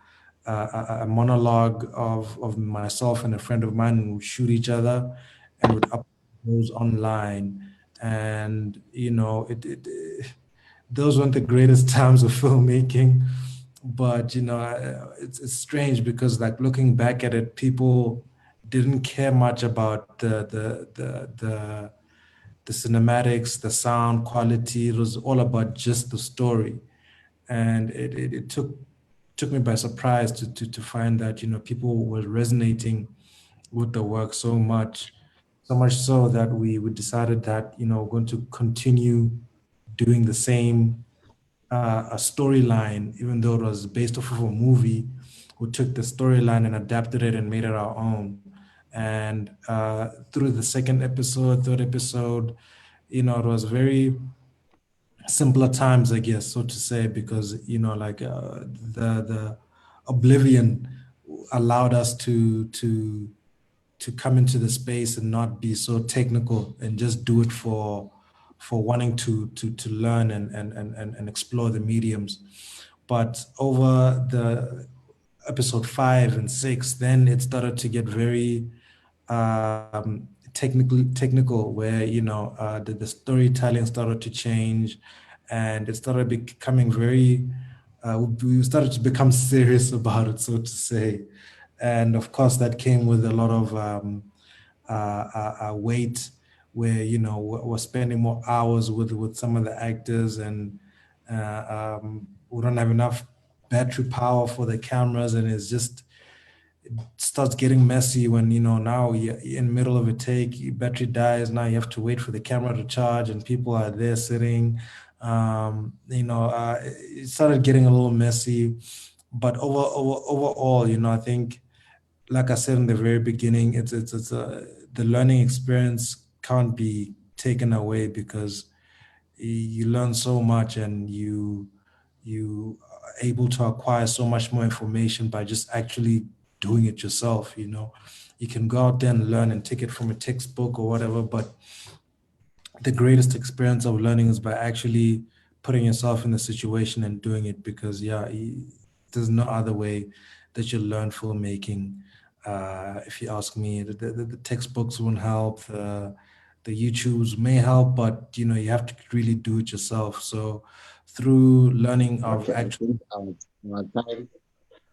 monologue of myself and a friend of mine, and we'd shoot each other and would upload those online. And those weren't the greatest times of filmmaking, but it's strange because like looking back at it, people didn't care much about the cinematics, the sound quality. It was all about just the story, and it took me by surprise to find that people were resonating with the work so much so that we decided that we're going to continue doing the same a storyline, even though it was based off of a movie. We took the storyline and adapted it and made it our own. And through the second episode, third episode, it was very simpler times, I guess, so to say, because like the oblivion allowed us to come into the space and not be so technical and just do it for wanting to learn and explore the mediums. But over the episode 5 and 6, then it started to get very technical, where the storytelling started to change, and it started becoming very we started to become serious about it, so to say. And of course that came with a lot of weight, where we're spending more hours with some of the actors, and we don't have enough battery power for the cameras, and it starts getting messy when now you're in the middle of a take, your battery dies, now you have to wait for the camera to charge, and people are there sitting. It started getting a little messy, but overall, I think, like I said in the very beginning, it's the learning experience can't be taken away, because you learn so much, and you are able to acquire so much more information by just actually doing it yourself. You can go out there and learn and take it from a textbook or whatever, but the greatest experience of learning is by actually putting yourself in the situation and doing it, because there's no other way that you learn filmmaking. If you ask me, the textbooks won't help, the YouTubes may help, but you have to really do it yourself. So through learning of Okay, I actual think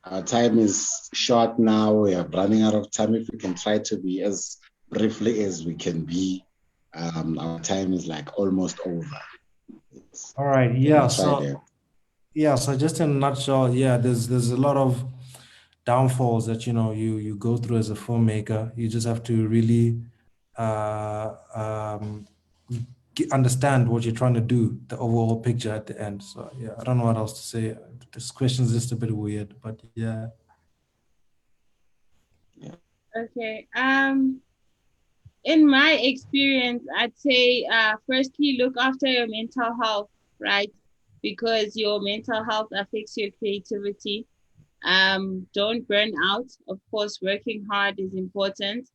our time is short now. We are running out of time. If we can try to be as briefly as we can be. Our time is like almost over. All right. Let Yeah. me try So that. yeah. So just in a nutshell, yeah. There's a lot of downfalls that you go through as a filmmaker. You just have to really understand what you're trying to do, the overall picture at the end. So yeah, I don't know what else to say. This question is just a bit weird, but yeah. Okay. In my experience, I'd say firstly look after your mental health, right? Because your mental health affects your creativity. Don't burn out. Of course, working hard is important.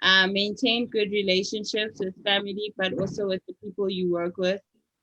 Maintain good relationships with family, but also with the people you work with.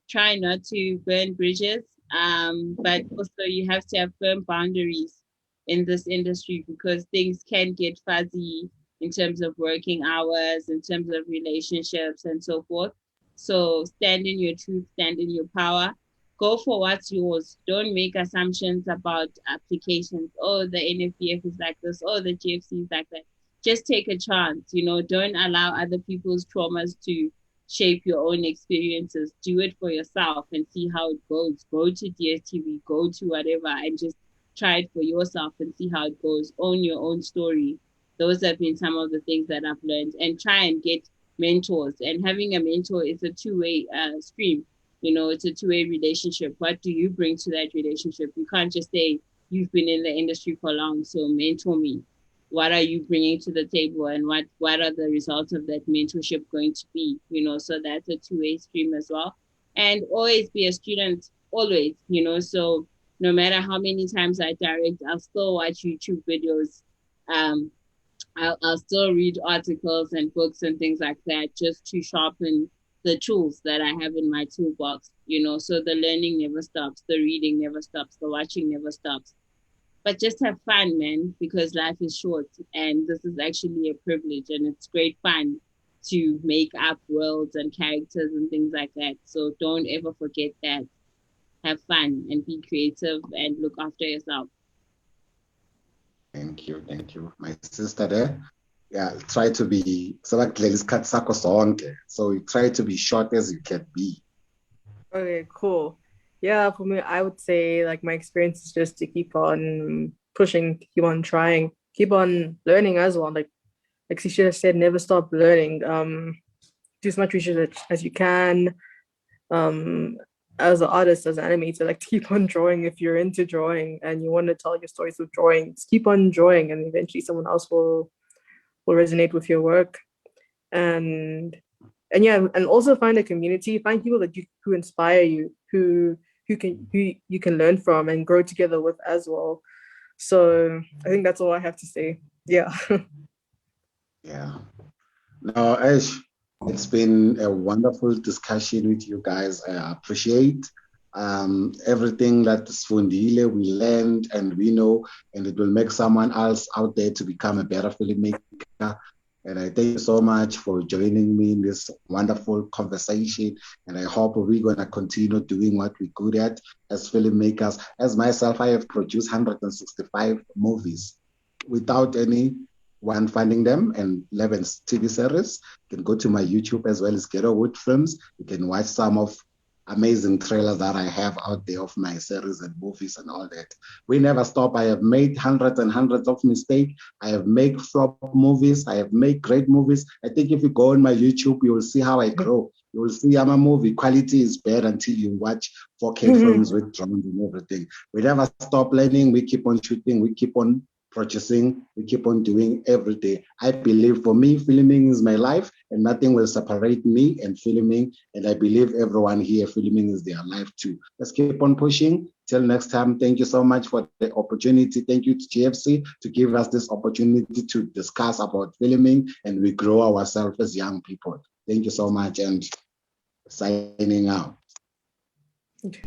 Try not to burn bridges. But also you have to have firm boundaries in this industry because things can get fuzzy in terms of working hours, in terms of relationships and so forth. So stand in your truth, stand in your power, go for what's yours. Don't make assumptions about applications. Oh, the NFBF is like this. Oh, the GFC is like that. Just take a chance. Don't allow other people's traumas to shape your own experiences. Do it for yourself and see how it goes. Go to DSTV, go to whatever, and just try it for yourself and see how it goes. Own your own story. Those have been some of the things that I've learned. And try and get mentors. And having a mentor is a two-way stream. It's a two-way relationship. What do you bring to that relationship? You can't just say, you've been in the industry for long, so mentor me. What are you bringing to the table, and what are the results of that mentorship going to be? So that's a two-way stream as well. And always be a student, always. So no matter how many times I direct, I'll still watch YouTube videos. I'll still read articles and books and things like that just to sharpen the tools that I have in my toolbox. So the learning never stops, the reading never stops, the watching never stops. But just have fun, man, because life is short and this is actually a privilege and it's great fun to make up worlds and characters and things like that. So don't ever forget that. Have fun and be creative and look after yourself. Thank you. My sister there. Yeah, try to be so you try to be short as you can be. Okay, cool. Yeah, for me, I would say like my experience is just to keep on pushing, keep on trying, keep on learning as well. Like Sisha said, never stop learning. Do as much research as you can. As an artist, as an animator, like keep on drawing if you're into drawing and you want to tell your stories with drawing. Just keep on drawing, and eventually someone else will resonate with your work. And yeah, and also find a community, find people that who inspire you, who you can learn from and grow together with as well. So I think that's all I have to say. Yeah. Yeah. No, Ash, it's been a wonderful discussion with you guys. I appreciate everything that Sfundile we learned and we know, and it will make someone else out there to become a better filmmaker. And I thank you so much for joining me in this wonderful conversation. And I hope we're going to continue doing what we're good at as filmmakers. As myself, I have produced 165 movies without anyone funding them, and 11 TV series. You can go to my YouTube as well as Ghetto Wood Films. You can watch some of amazing trailers that I have out there of my series and movies and all that. We never stop. I have made hundreds and hundreds of mistakes. I have made flop movies. I have made great movies. I think if you go on my YouTube, you will see how I grow. You will see I'm a movie quality is bad until you watch 4K films with drones and everything. We never stop learning. We keep on shooting. We keep on purchasing, we keep on doing every day. I believe for me, filming is my life and nothing will separate me and filming. And I believe everyone here, filming is their life too. Let's keep on pushing. Till next time, thank you so much for the opportunity. Thank you to GFC to give us this opportunity to discuss about filming and we grow ourselves as young people. Thank you so much and signing out. Okay.